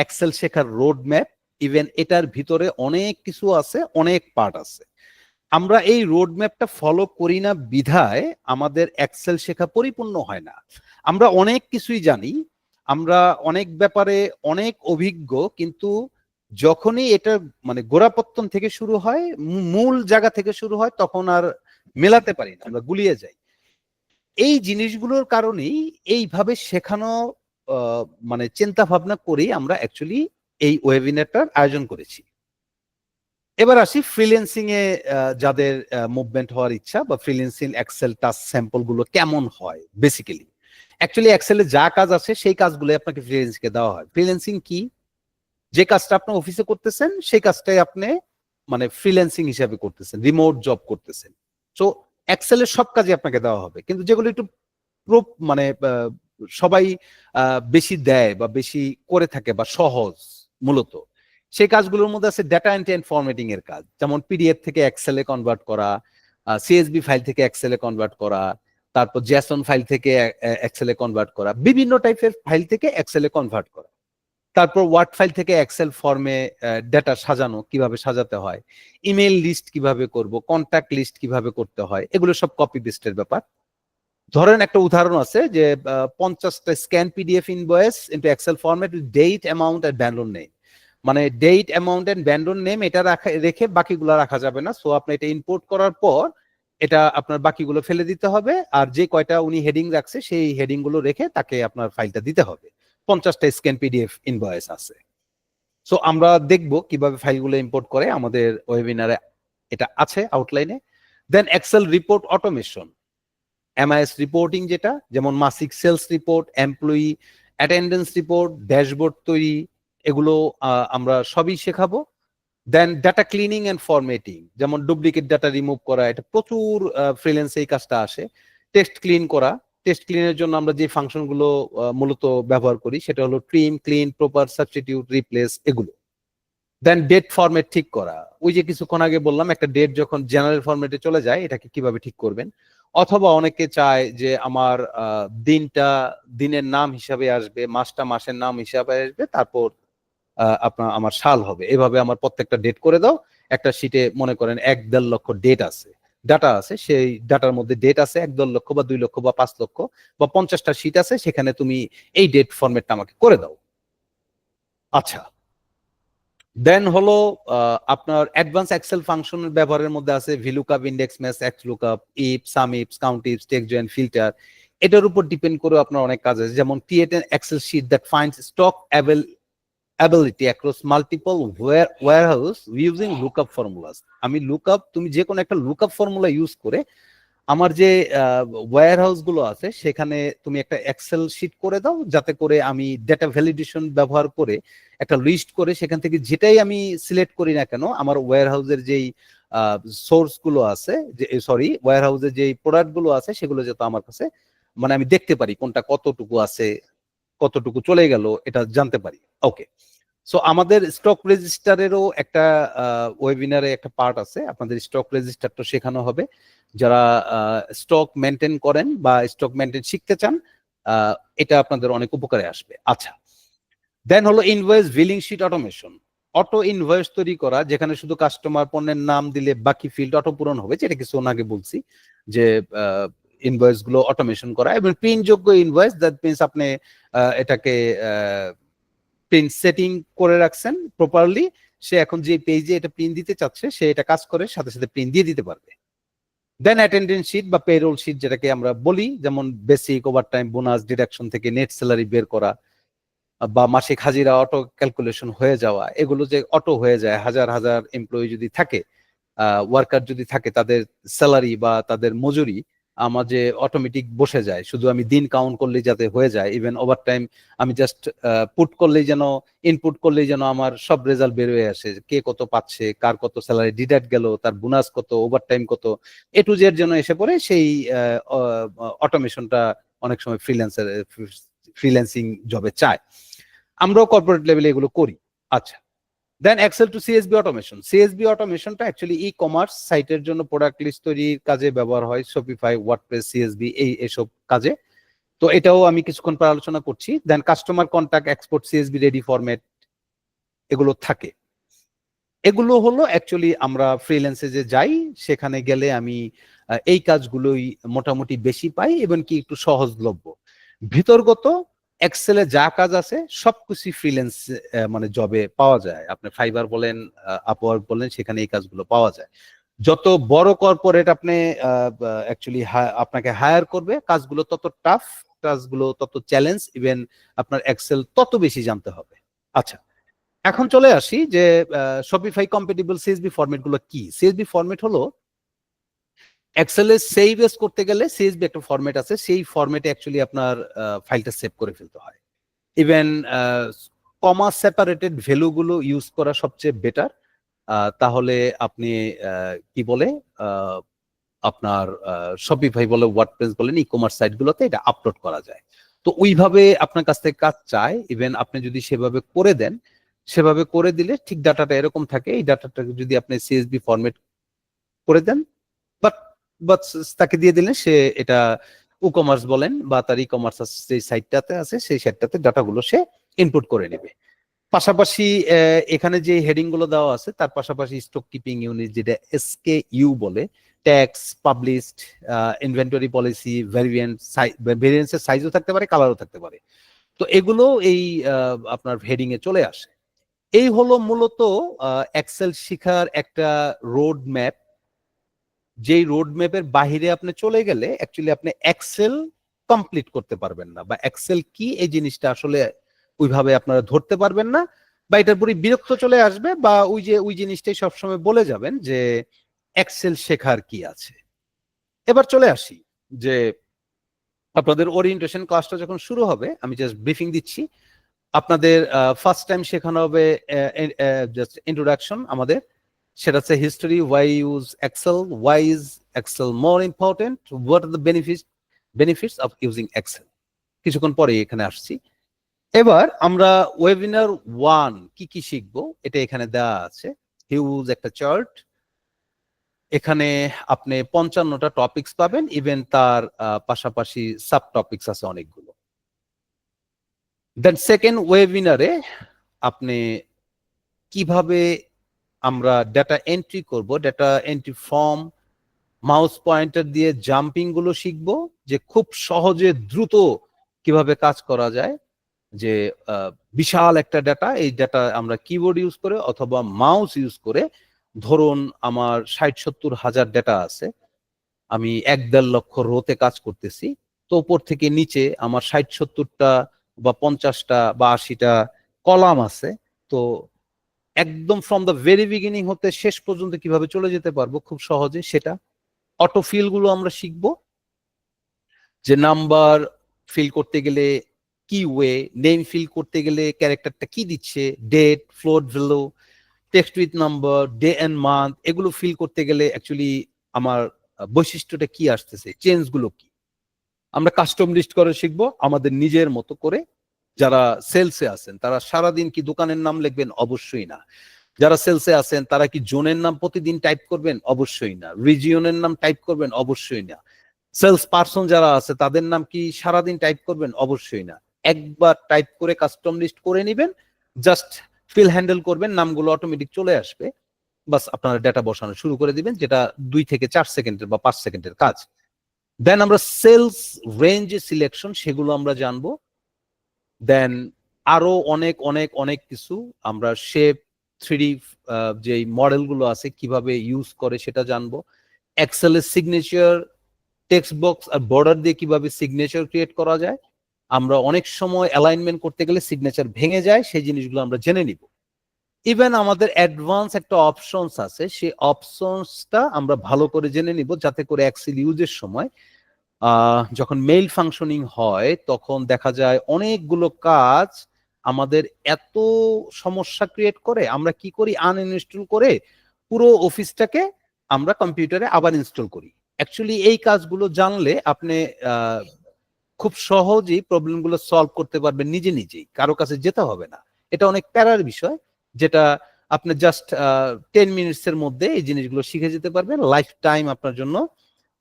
এক্সেল শেখার রোড ম্যাপ। ইভেন এটার ভিতরে অনেক কিছু আছে, অনেক পার্ট আছে। আমরা এই রোড ম্যাপটা ফলো করি না বিধায় আমাদের এক্সেল শেখা পরিপূর্ণ হয় না। আমরা অনেক কিছুই জানি, আমরা অনেক ব্যাপারে অনেক অভিজ্ঞ, কিন্তু যখনই এটা মানে গোড়াপত্তন থেকে শুরু হয়, মূল জায়গা থেকে শুরু হয়, তখন আর মেলাতে পারি না, আমরা গুলিয়ে যাই। এই জিনিসগুলোর কারণেই এইভাবে শেখানো মানে চিন্তা ভাবনা করেই আমরা অ্যাকচুয়ালি এই ওয়েবিনারটার আয়োজন করেছি। এবার আসি ফ্রিল্যান্সিং এ যাদের মুভমেন্ট হওয়ার ইচ্ছা, বা ফ্রিল্যান্সিং এক্সেল টাস্ক স্যাম্পল গুলো কেমন হয়। বেসিক্যালি অ্যাকচুয়ালি এক্সেলে যা কাজ আছে সেই কাজগুলো আপনাকে ফ্রিল্যান্সিং এ দেওয়া হয়। ফ্রিল্যান্সিং কি? যে কাজটা আপনি অফিসে করতেছেন সেই কাজটাই আপনি মানে ফ্রিল্যান্সিং হিসাবে করতেছেন, রিমোট জব করতেছেন। সো এক্সেলের সব কাজই আপনাকে দেওয়া হবে, কিন্তু যেগুলো একটু মানে সবাই বেশি দেয় বা বেশি করে থাকে বা সহজ মূলত, সেই কাজগুলোর মধ্যে আছে ডেটা এন্ট্রি এন্ড ফরম্যাটিং এর কাজ, যেমন পিডিএফ থেকে এক্সেলে কনভার্ট করা, সিএসভি ফাইল থেকে এক্সেলে কনভার্ট করা, তারপর জেসন ফাইল থেকে এক্সেলে কনভার্ট করা, বিভিন্ন টাইপের ফাইল থেকে এক্সেলে কনভার্ট করা। তারপর ওয়ার্ড ফাইল থেকে এক্সেল ফর্মে ডেটা সাজানো, কিভাবে সাজাতে হয়, ইমেল লিস্ট কিভাবে করব, কন্ট্যাক্ট লিস্ট কিভাবে করতে হয়, এগুলো সব কপি পেস্টের ব্যাপার। ধরেন একটা উদাহরণ আছে যে 50টা scan PDF invoice into Excel format with date amount and vendor name. মানে date amount and vendor name এটা রেখে বাকিগুলো রাখা যাবে না। সো আপনি এটা ইম্পোর্ট করার পর এটা আপনার বাকিগুলো ফেলে দিতে হবে, আর যে কয়টা উনি হেডিং রাখছে সেই হেডিং গুলো রেখে তাকে আপনার ফাইলটা দিতে হবে। 50টা স্ক্যান পিডিএফ ইনভয়েস আছে। সো আমরা দেখব কিভাবে ফাইলগুলো ইম্পোর্ট করে, আমাদের ওয়েবিনারে এটা আছে আউটলাইনে। Then Excel report automation, MIS reporting, যেটা যেমন মাসিক sales report, employee attendance report, dashboard তৈরি, এগুলো আমরা সবই শেখাবো। Then data cleaning and formatting, যেমন ডুপ্লিকেট ডাটা রিমুভ করা, এটা প্রচুর ফ্রিল্যান্সে এই কাজটা আসে। টেক্সট ক্লিন করা, টেক্সট ক্লিনের জন্য আমরা যে ফাংশনগুলো মূলত ব্যবহার করি সেটা হলো trim, clean, proper, substitute, replace, এগুলো। দেন ডেট ফরম্যাট ঠিক করা, ওই যে কিছুক্ষণ আগে বললাম একটা ডেট যখন জেনারেল ফরম্যাটে চলে যায় এটাকে কিভাবে ঠিক করবেন। অথবা অনেকে চায় যে আমার দিনটা দিনের নাম হিসাবে আসবে, মাসটা মাসের নাম হিসাবে আসবে, তারপর আপনার আমার সাল হবে, এভাবে আমার প্রত্যেকটা ডেট করে দাও। একটা শিটে মনে করেন 1-1.5 লক্ষ ডেট আছে, ডাটা আছে, সেই ডাটার মধ্যে ডেট আছে 1-1.5 লক্ষ বা 2 লক্ষ বা 5 লক্ষ বা 50টা শিট আছে, সেখানে তুমি এই ডেট ফরম্যাটটা আমাকে করে দাও। আচ্ছা, দেন হলো আপনার অ্যাডভান্স এক্সেল ফাংশনের ব্যবহারের মধ্যে আছে VLOOKUP, index match, XLOOKUP, if, SUMIFS, COUNTIFS, TEXTJOIN, filter. এটার উপর ডিপেন্ড করে আপনার অনেক কাজ আছে, যেমন create an Excel sheet that finds stock ability across multiple warehouse using lookup formulas. আমি লুকআপ, তুমি যে কোনো একটা লুকআপ ফর্মুলা ইউজ করে আমার যে ওয়্যারহাউস গুলো আছে সেখানে তুমি একটা এক্সেল শিট করে দাও, যাতে করে আমি ডেটা ভ্যালিডেশন ব্যবহার করে একটা লিস্ট করে সেখান থেকে যেটাই আমি সিলেক্ট করি না কেন, আমার ওয়্যারহাউসের যেই সোর্স গুলো আছে, যে সরি ওয়্যারহাউসের যেই প্রোডাক্ট গুলো আছে সেগুলো যাতে আমার কাছে মানে আমি দেখতে পারি কোনটা কতটুকু আছে, কতটুকু চলে গেল, এটা জানতে পারি। ওকে, সো আমাদের স্টক রেজিস্টারেরও একটা ওয়েবিনারে একটা পার্ট আছে, আপনাদের স্টক রেজিস্টারটা শেখানো হবে। যারা স্টক মেনটেন করেন বা স্টক মেনটেন শিখতে চান, এটা আপনাদের অনেক উপকারে আসবে। আচ্ছা, দেন হলো invoice billing sheet automation, auto invoice তৈরি করা, যেখানে শুধু কাস্টমার পণ্যের নাম দিলে বাকি ফিল্ড অটো পূরণ হবে, যেটা কিছু আগে বলছি যে ইনভয়েস গুলো অটোমেশন করা এবং প্রিন্ট যোগ্য ইনভয়েস, দ্যাট মিনস আপনি এটাকে প্রিন্ট সেটিং করে রাখছেন প্রপারলি, সে এখন যে পেজে এটা প্রিন্ট দিতে চাচ্ছে সে এটা কাজ করে সাথে সাথে প্রিন্ট দিয়ে দিতে পারবে। দেন অ্যাটেন্ডেন্স শিট বা পেরোল শিট যেটাকে আমরা বলি, যেমন বেসিক, ওভারটাইম, বোনাস, ডিডাকশন থেকে নেট স্যালারি বের করা বা মাসিক হাজিরা অটো ক্যালকুলেশন হয়ে যাওয়া, এগুলো যে অটো হয়ে যায়, হাজার হাজার এমপ্লয়ি যদি থাকে, ওয়ার্কার যদি থাকে, তাদের স্যালারি বা তাদের মজুরি আমার যে অটোমেটিক বসে যায়, শুধু আমি দিন কাউন্ট করলেই যাতে হয়ে যায়, ইভেন ওভারটাইম আমি জাস্ট পুট করলেই যেন, ইনপুট করলেই যেন আমার সব রেজাল্ট বের হয়ে আসে, কে কত পাচ্ছে, কার কত স্যালারি ডিডাক্ট গেল, তার বোনাস কত, ওভারটাইম কত, এ টু জেড যেন এসে পড়ে। সেই অটোমেশনটা অনেক সময় ফ্রিল্যান্সিং জবে চায়, আমরাও কর্পোরেট লেভেলে এগুলো করি। আচ্ছা, then Excel to CSV automation. CSV অটোমেশনটা অ্যাকচুয়ালি ই কমার্স সাইটের জন্য প্রোডাক্ট লিস্ট তৈরির কাজে ব্যবহার হয়, শপিফাই, ওয়ার্ডপ্রেস, সিএসবি এসব কাজে। তো এটাও আমি কিছুক্ষণ পর আলোচনা করছি। Then customer contact, export, CSV ready format, এগুলো থাকে। এগুলো হলো অ্যাকচুয়ালি আমরা ফ্রিল্যান্সে যে যাই সেখানে গেলে আমি এই কাজগুলোই মোটামুটি বেশি পাই এবং কি একটু সহজলভ্য। ভিতরগত এক্সেলে যা কাজ আছে সবকিছু ফ্রিল্যান্স মানে জবে পাওয়া যায়। আপনি ফাইবার বলেন, আপওয়ার্ক বলেন, সেখানে এই কাজগুলো পাওয়া যায়। যত বড় কর্পোরেট আপনি অ্যাকচুয়ালি আপনাকে হায়ার করবে, কাজগুলো তত টাফ, কাজগুলো তত চ্যালেঞ্জ, ইভেন আপনার এক্সেল তত বেশি জানতে হবে। আচ্ছা, এখন চলে আসি যে শপিফাই কম্প্যাটিবল সিএসবি ফরম্যাট গুলো কি। সিএসবি ফরম্যাট হলো এক্সেলে সেভ এস করতে গেলে সিএসবি একটা ফরম্যাট আছে, সেই ফরম্যাটে অ্যাকচুয়ালি আপনার ফাইলটা সেভ করে ফেলতে হয়। ইভেন কমা সেপারেটেড ভ্যালু গুলো ইউজ করা সবচেয়ে বেটার, তাহলে আপনি কি বলে আপনার শপিফাই বলে, ওয়ার্ডপ্রেস বলেন, ই কমার্স সাইট গুলোতে এটা আপলোড করা যায়। তো ওইভাবে আপনার কাছ থেকে কাজ চায়, ইভেন আপনি যদি সেভাবে করে দেন, সেভাবে করে দিলে ঠিক ডাটাটা এরকম থাকে। এই ডাটাটাকে যদি আপনি সিএসবি ফরম্যাট করে দেন বাট বাট তাকে দিয়ে দিলেন, সে এটা ই-কমার্স বলেন বা তার ই-কমার্স যে সাইটটাতে আছে সেই সাইটটাতে ডাটাগুলো সে ইনপুট করে নেবে। পাশাপাশি এখানে যে হেডিং গুলো দেওয়া আছে তার পাশাপাশি স্টক কিপিং ইউনিট, যেটা এসকে ইউ বলে, ট্যাক্স, পাবলিশড, ইনভেন্টরি পলিসি, ভেরিয়েন্সের সাইজও থাকতে পারে, কালারও থাকতে পারে। তো এগুলো এই আপনার হেডিং এ চলে আসে। এই হলো মূলত এক্সেল শিখার একটা রোড ম্যাপ, যেই রোড ম্যাপের বাহিরে আপনি চলে গেলে অ্যাকচুয়ালি আপনি এক্সেল কমপ্লিট করতে পারবেন না, বা এক্সেল কি এই জিনিসটা আসলে ওইভাবে আপনারা ধরতে পারবেন না, বা এটার পরে বিরক্ত চলে আসবে, বা ওই জিনিসটাই সবসময় বলে যাবেন যে এক্সেল শেখার কি আছে। এবার চলে আসি যে আপনাদের ওরিয়েন্টেশন ক্লাসটা যখন শুরু হবে, আমি জাস্ট ব্রিফিং দিচ্ছি। আপনাদের ফার্স্ট টাইম শেখানো হবে জাস্ট ইন্ট্রোডাকশন আমাদের, সেটা হচ্ছে history, why use Excel, why is Excel more important, what are the benefits of using Excel, কিছুক্ষণ পরে এখানে আসছি। এবার আমরা ওয়েবিনার 1 কি কি শিখবো এটা এখানে দেওয়া আছে, হিউজ একটা চার্ট। এখানে আপনি 55টা টপিকস পাবেন, ইভেন তার পাশাপাশি সাব টপিকস আছে অনেকগুলো। দেন সেকেন্ড ওয়েবিনারে আপনি কিভাবে আমরা ডাটা এন্ট্রি করব, data entry form, mouse pointer দিয়ে জাম্পিং গুলো শিখবো, যে খুব সহজে দ্রুত কিভাবে কাজ করা যায়। যে বিশাল একটা ডাটা, এই ডাটা আমরা কিবোর্ড ইউজ করে অথবা মাউস ইউজ করে, ধরুন আমার 60-70 হাজার ডাটা আছে, আমি 1-1.5 লক্ষ রোতে কাজ করতেছি, তো উপর থেকে নিচে আমার 60-70টা বা 50টা বা 80টা কলাম আছে। তো একদম ফ্রম দ্য ভেরি বিগিনিং হতে শেষ পর্যন্ত কিভাবে চলে যেতে পারবো খুব সহজে, সেটা। অটো ফিল গুলো আমরা শিখবো, যে নাম্বার ফিল করতে গেলে কি ওয়ে, নেম ফিল করতে গেলে ক্যারেক্টারটা কি দিচ্ছে, date, float value, text with number, day and month, এগুলো ফিল করতে গেলে অ্যাকচুয়ালি আমার বৈশিষ্ট্যটা কি আসতেছে, চেঞ্জ গুলো কি, আমরা কাস্টম লিস্ট করে শিখবো আমাদের নিজের মতো করে। যারা সেলসে আছেন তারা সারাদিন কি দোকানের নাম লিখবেন? অবশ্যই না। যারা সেলসে আছেন তারা কি জোনের নাম প্রতিদিন টাইপ করবেন? অবশ্যই না। রিজিয়নের নাম টাইপ করবেন? অবশ্যই না। সেলস পার্সন যারা আছে তাদের নাম কি সারাদিন টাইপ করবেন? অবশ্যই না। একবার টাইপ করে কাস্টম লিস্ট করে নেবেন, জাস্ট ফিল হ্যান্ডেল করবেন, নামগুলো অটোমেটিক চলে আসবে, বাস আপনারা ডেটা বসানো শুরু করে দিবেন, যেটা 2 থেকে 4 সেকেন্ডের বা 5 সেকেন্ডের কাজ। দেন আমরা সেলস রেঞ্জ সিলেকশন সেগুলো আমরা জানবো। দেন আরো অনেক অনেক অনেক কিছু আমরা শেপ 3D যে মডেলগুলো আছে কিভাবে ইউজ করে সেটা জানবো। এক্সেলের সিগনেচার টেক্সট বক্স আর বর্ডার দিয়ে কিভাবে সিগনেচার ক্রিয়েট করা যায়। আমরা অনেক সময় অ্যালাইনমেন্ট করতে গেলে সিগনেচার ভেঙে যায়, সেই জিনিসগুলো আমরা জেনে নিব। ইভেন আমাদের অ্যাডভান্স একটা অপশনস আছে, সেই অপশনসটা আমরা ভালো করে জেনে নিব যাতে করে এক্সেল ইউজের সময় যখন মেইল ফাংশনিং হয় তখন দেখা যায় অনেকগুলো কাজ আমাদের এত সমস্যা ক্রিয়েট করে, আমরা কি করি আনইনস্টল করে পুরো অফিসটাকে আমরা কম্পিউটারে আবার ইনস্টল করি। অ্যাকচুয়ালি এই কাজগুলো জানলে আপনি খুব সহজেই প্রবলেমগুলো সলভ করতে পারবেন নিজে নিজেই, কারো কাছে যেতে হবে না। এটা অনেক প্যারার বিষয় যেটা আপনি জাস্ট 10 মিনিটসের মধ্যে এই জিনিসগুলো শিখে যেতে পারবেন। লাইফ টাইম আপনার জন্য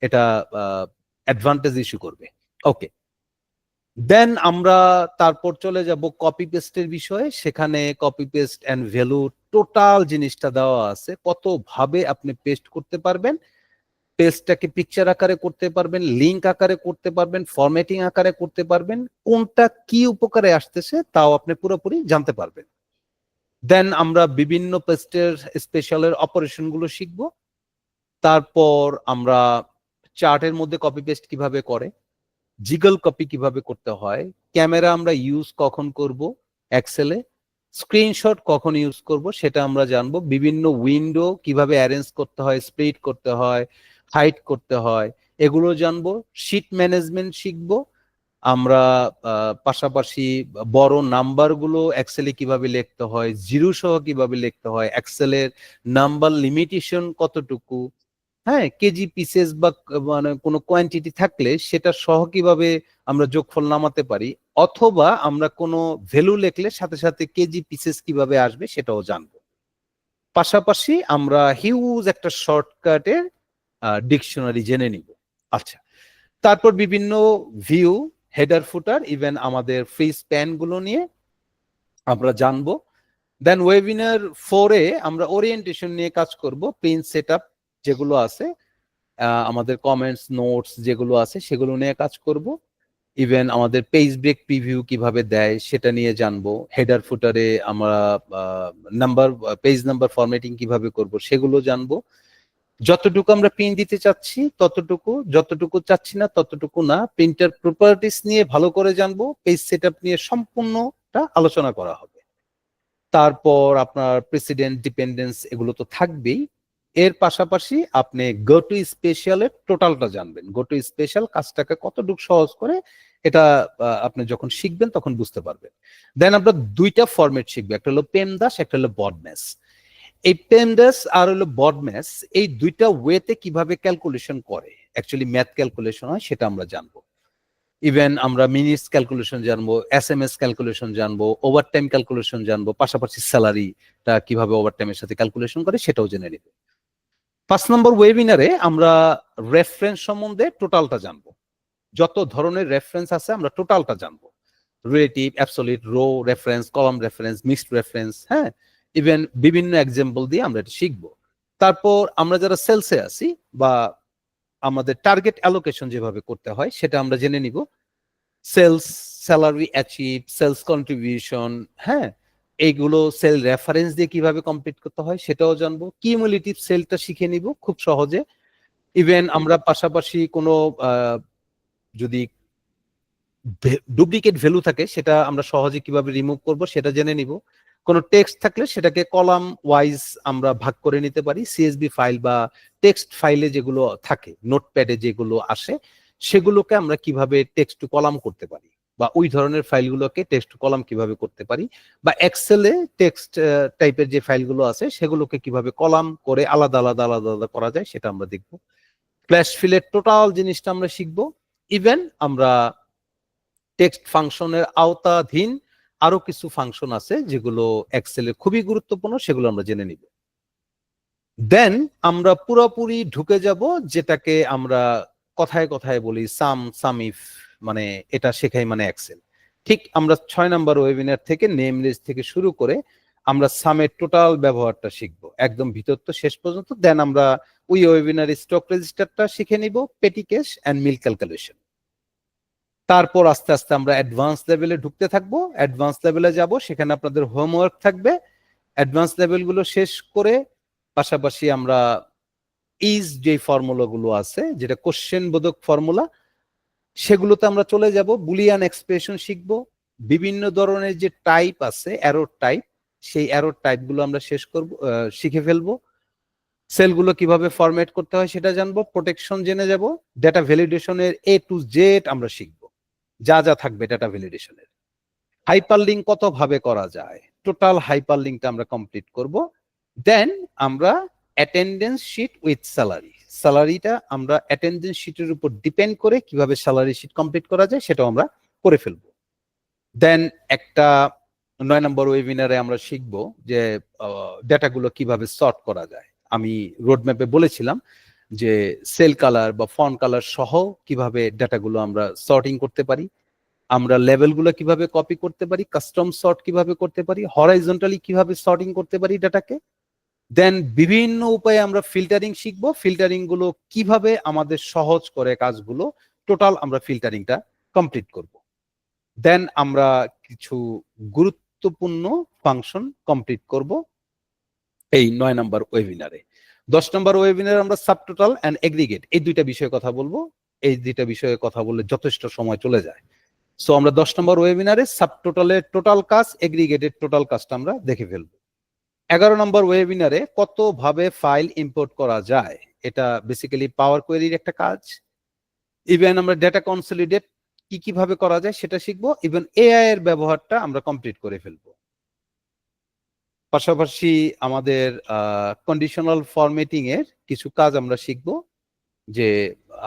এটা অ্যাডভান্টেজ ইস্যু করবে। ওকে, দেন আমরা তারপর চলে যাব কপি পেস্টের বিষয়ে। সেখানে copy paste and value total জিনিসটা দেওয়া আছে, কত ভাবে আপনি পেস্ট করতে পারবেন। পেজটাকে পিকচার আকারে করতে পারবেন, লিংক আকারে করতে পারবেন, ফরম্যাটিং আকারে করতে পারবেন, কোনটা কি উপকারে আসতেছে তাও আপনি পুরোপুরি জানতে পারবেন। দেন আমরা বিভিন্ন পেস্টের স্পেশালের অপারেশন গুলো শিখবো। তারপর আমরা চার্টের মধ্যে কপি পেস্ট কিভাবে করে, জিগল কপি কিভাবে করতে হয়, ক্যামেরা আমরা ইউজ কখন করব এক্সেলে, স্ক্রিনশট কখন ইউজ করব সেটা আমরা জানবো। বিভিন্ন উইন্ডো কিভাবে অ্যারেঞ্জ করতে হয়, স্প্লিট করতে হয়, হাইড করতে হয়, এগুলো জানবো। শীট ম্যানেজমেন্ট শিখবো আমরা। পাশাপাশি বড় নাম্বারগুলো এক্সেলে কিভাবে লিখতে হয়, জিরো সহ কিভাবে লিখতে হয়, এক্সেলের নাম্বার লিমিটেশন কতটুকু, হ্যাঁ, কেজি পিসেস বা মানে কোনো কোয়ান্টিটি থাকলে সেটা সহ কিভাবে আমরা যোগফল নামাতে পারি, অথবা আমরা কোনো ভ্যালু লিখলে সাথে সাথে কেজি পিসেস কিভাবে আসবে সেটাও জানবো। পাশাপাশি আমরা হিউজ একটা শর্টকাটের ডিকশনারি জেনে নিব। আচ্ছা, তারপর বিভিন্ন ভিউ, হেডার ফুটার, ইভেন আমাদের ফ্রি স্প্যান গুলো নিয়ে আমরা জানবো। দেন ওয়েবিনার 4-এ আমরা ওরিয়েন্টেশন নিয়ে কাজ করব। প্রিন্ট সেটআপ যেগুলো আছে, আমাদের কমেন্টস নোটস যেগুলো আছে সেগুলো নিয়ে কাজ করব। ইভেন আমাদের পেজ ব্রেক প্রিভিউ কিভাবে দেয় সেটা নিয়ে জানবো। হেডার ফুটারে আমরা নাম্বার পেজ নাম্বার ফরম্যাটিং কিভাবে করব সেগুলো জানবো। যতটুকু আমরা প্রিন্ট দিতে চাচ্ছি ততটুকু, যতটুকু চাচ্ছি না ততটুকু না। প্রিন্টার প্রপার্টিস নিয়ে ভালো করে জানবো, পেজ সেটআপ নিয়ে সম্পূর্ণটা আলোচনা করা হবে। তারপর আপনার প্রেসিডেন্ট ডিপেন্ডেন্স এগুলো তো থাকবেই। এর পাশাপাশি আপনি গো টু স্পেশালের টোটালটা জানবেন, গো টু স্পেশাল কাজটাকে কতটুকু সহজ করে এটা আপনি যখন শিখবেন তখন বুঝতে পারবেন। দেন আমরা দুইটা ফরম্যাট শিখবো, একটা হলো পেমদাস, একটা হলো বডম্যাস। এই পেমদাস আর হলো বডম্যাস এই দুইটা ওয়েতে কিভাবে ক্যালকুলেশন করে, অ্যাকচুয়ালি ম্যাথ ক্যালকুলেশন হয় সেটা আমরা জানবো। ইভেন আমরা মিনিটস ক্যালকুলেশন জানবো, এসএমএস ক্যালকুলেশন জানবো, ওভারটাইম ক্যালকুলেশন জানবো, পাশাপাশি স্যালারিটা কিভাবে ওভারটাইমের সাথে ক্যালকুলেশন করে সেটাও জেনে নিব। 5 নম্বর ওয়েবিনারে আমরা রেফারেন্স সম্বন্ধে টোটালটা জানবো। যত ধরনের রেফারেন্স আছে আমরা টোটালটা জানবো। Relative, absolute, row reference, column reference, mixed reference, হ্যাঁ, ইভেন বিভিন্ন এক্সাম্পল দিয়ে আমরা এটা শিখবো। তারপর আমরা যারা সেলসে আছি বা আমাদের টার্গেট অ্যালোকেশন যেভাবে করতে হয় সেটা আমরা জেনে নিব। Sales, salary achieve, sales contribution, হ্যাঁ, এইগুলো সেল রেফারেন্স দিয়ে কিভাবে কমপ্লিট করতে হয় সেটাও জানবো। কিউমুলেটিভ সেলটা শিখে নিব খুব সহজে। ইভেন আমরা পাশাপাশি কোনো যদি ডুপ্লিকেট ভ্যালু থাকে সেটা আমরা সহজে কিভাবে রিমুভ করব সেটা জেনে নিব। কোনো টেক্সট থাকলে সেটাকে কলাম ওয়াইজ আমরা ভাগ করে নিতে পারি। সিএসভি ফাইল বা টেক্সট ফাইলে যেগুলো থাকে, নোটপ্যাডে যেগুলো আসে সেগুলোকে আমরা কিভাবে টেক্সট টু কলাম করতে পারি, বা ওই ধরনের ফাইলগুলোকে টেক্সট টু কলাম কিভাবে করতে পারি, বা এক্সেলে টেক্সট টাইপের যে ফাইলগুলো আছে সেগুলোকে কিভাবে কলাম করে আলাদা আলাদা আলাদা আলাদা করা যায় সেটা আমরা দেখব। ফ্ল্যাশ ফিলের টোটাল জিনিসটা আমরা শিখবো। ইভেন আমরা টেক্সট ফাংশনের আওতাধীন আরো কিছু ফাংশন আছে যেগুলো এক্সেলে খুবই গুরুত্বপূর্ণ, সেগুলো আমরা জেনে নিব। দেন আমরা পুরোপুরি ঢুকে যাব যেটাকে আমরা কথায় কথায় বলি সাম ইফ, মানে এটা শেখাই মানে এক্সেল। ঠিক আমরা 6 নাম্বার ওয়েবিনার থেকে নেম লিস্ট থেকে শুরু করে আমরা সামের টোটাল ব্যবহারটা শিখবো একদম ভিতর তো শেষ পর্যন্ত। দেন আমরা ওই ওয়েবিনারে স্টক রেজিস্টারটা শিখে নিব, পেটি ক্যাশ অ্যান্ড মিল ক্যালকুলেশন। তারপর আস্তে আস্তে আমরা অ্যাডভান্স লেভেলে ঢুকতে থাকবো। অ্যাডভান্স লেভেলে যাব, সেখানে আপনাদের হোমওয়ার্ক থাকবে। অ্যাডভান্স লেভেলগুলো শেষ করে পাশাপাশি আমরা ইজ যে ফর্মুলাগুলো আছে, যেটা কোশ্চেন বোধক ফর্মুলা, সেগুলোতে আমরা চলে যাব। বুলিয়ান এক্সপ্রেশন শিখবো। বিভিন্ন ধরনের যে টাইপ আছে, অ্যারো টাইপ, সেই অ্যারো টাইপগুলো আমরা শিখে ফেলবো। সেলগুলো কিভাবে ফরম্যাট করতে হয় সেটা জানবো। প্রোটেকশন জেনে যাব। ডেটা ভ্যালিডেশনের এ টু জেড আমরা শিখবো, যা যা থাকবে ডেটা ভ্যালিডেশনের। হাইপারলিংক কত ভাবে করা যায়, টোটাল হাইপারলিংকটা আমরা কমপ্লিট করব। দেন আমরা অ্যাটেন্ডেন্স শিট উইথ স্যালারি, স্যালারিটা আমরা অ্যাটেন্ডেন্স শিটের উপর ডিপেন্ড করে কিভাবে স্যালারি শিট কমপ্লিট করা যায় সেটাও আমরা করে ফেলবো। দেন একটা 9 নম্বর ওয়েবিনারে আমরা শিখব যে ডেটাগুলো কিভাবে সর্ট করা যায়। আমি রোডম্যাপে বলেছিলাম যে সেল কালার বা ফন্ট কালার সহ কিভাবে ডেটাগুলো আমরা সর্টিং করতে পারি, আমরা লেভেলগুলো কিভাবে কপি করতে পারি, কাস্টম সর্ট কিভাবে করতে পারি, হরাইজন্টালি কিভাবে সর্টিং করতে পারি ডাটাকে। দেন বিভিন্ন উপায়ে আমরা ফিল্টারিং শিখবো, ফিল্টারিং গুলো কিভাবে আমাদের সহজ করে কাজগুলো, টোটাল আমরা ফিল্টারিংটা কমপ্লিট করব। দেন আমরা কিছু গুরুত্বপূর্ণ ফাংশন কমপ্লিট করব এই 9 নম্বর ওয়েবিনারে। 10 নম্বর ওয়েবিনারে আমরা সাবটোটাল অ্যান্ড এগ্রিগেট, এই দুইটা বিষয়ে কথা বলবো। এই দুইটা বিষয়ে কথা বললে যথেষ্ট সময় চলে যায়। সো আমরা 10 নম্বর ওয়েবিনারে সাবটোটালের টোটাল কাজ, এগ্রিগেটের টোটাল কাজটা আমরা দেখে ফেলবো। 11 নম্বর ওয়েবিনারে কত ভাবে ফাইল ইম্পোর্ট করা যায়, এটা বেসিক্যালি পাওয়ার কোয়েরির একটা কাজ। ইভেন আমরা ডেটা কনসলিডেট কিভাবে করা যায় সেটা শিখবো। ইভেন এআই এর ব্যবহারটা আমরা কমপ্লিট করে ফেলবো। পাশাপাশি আমাদের কন্ডিশনাল ফরম্যাটিং এর কিছু কাজ আমরা শিখবো, যে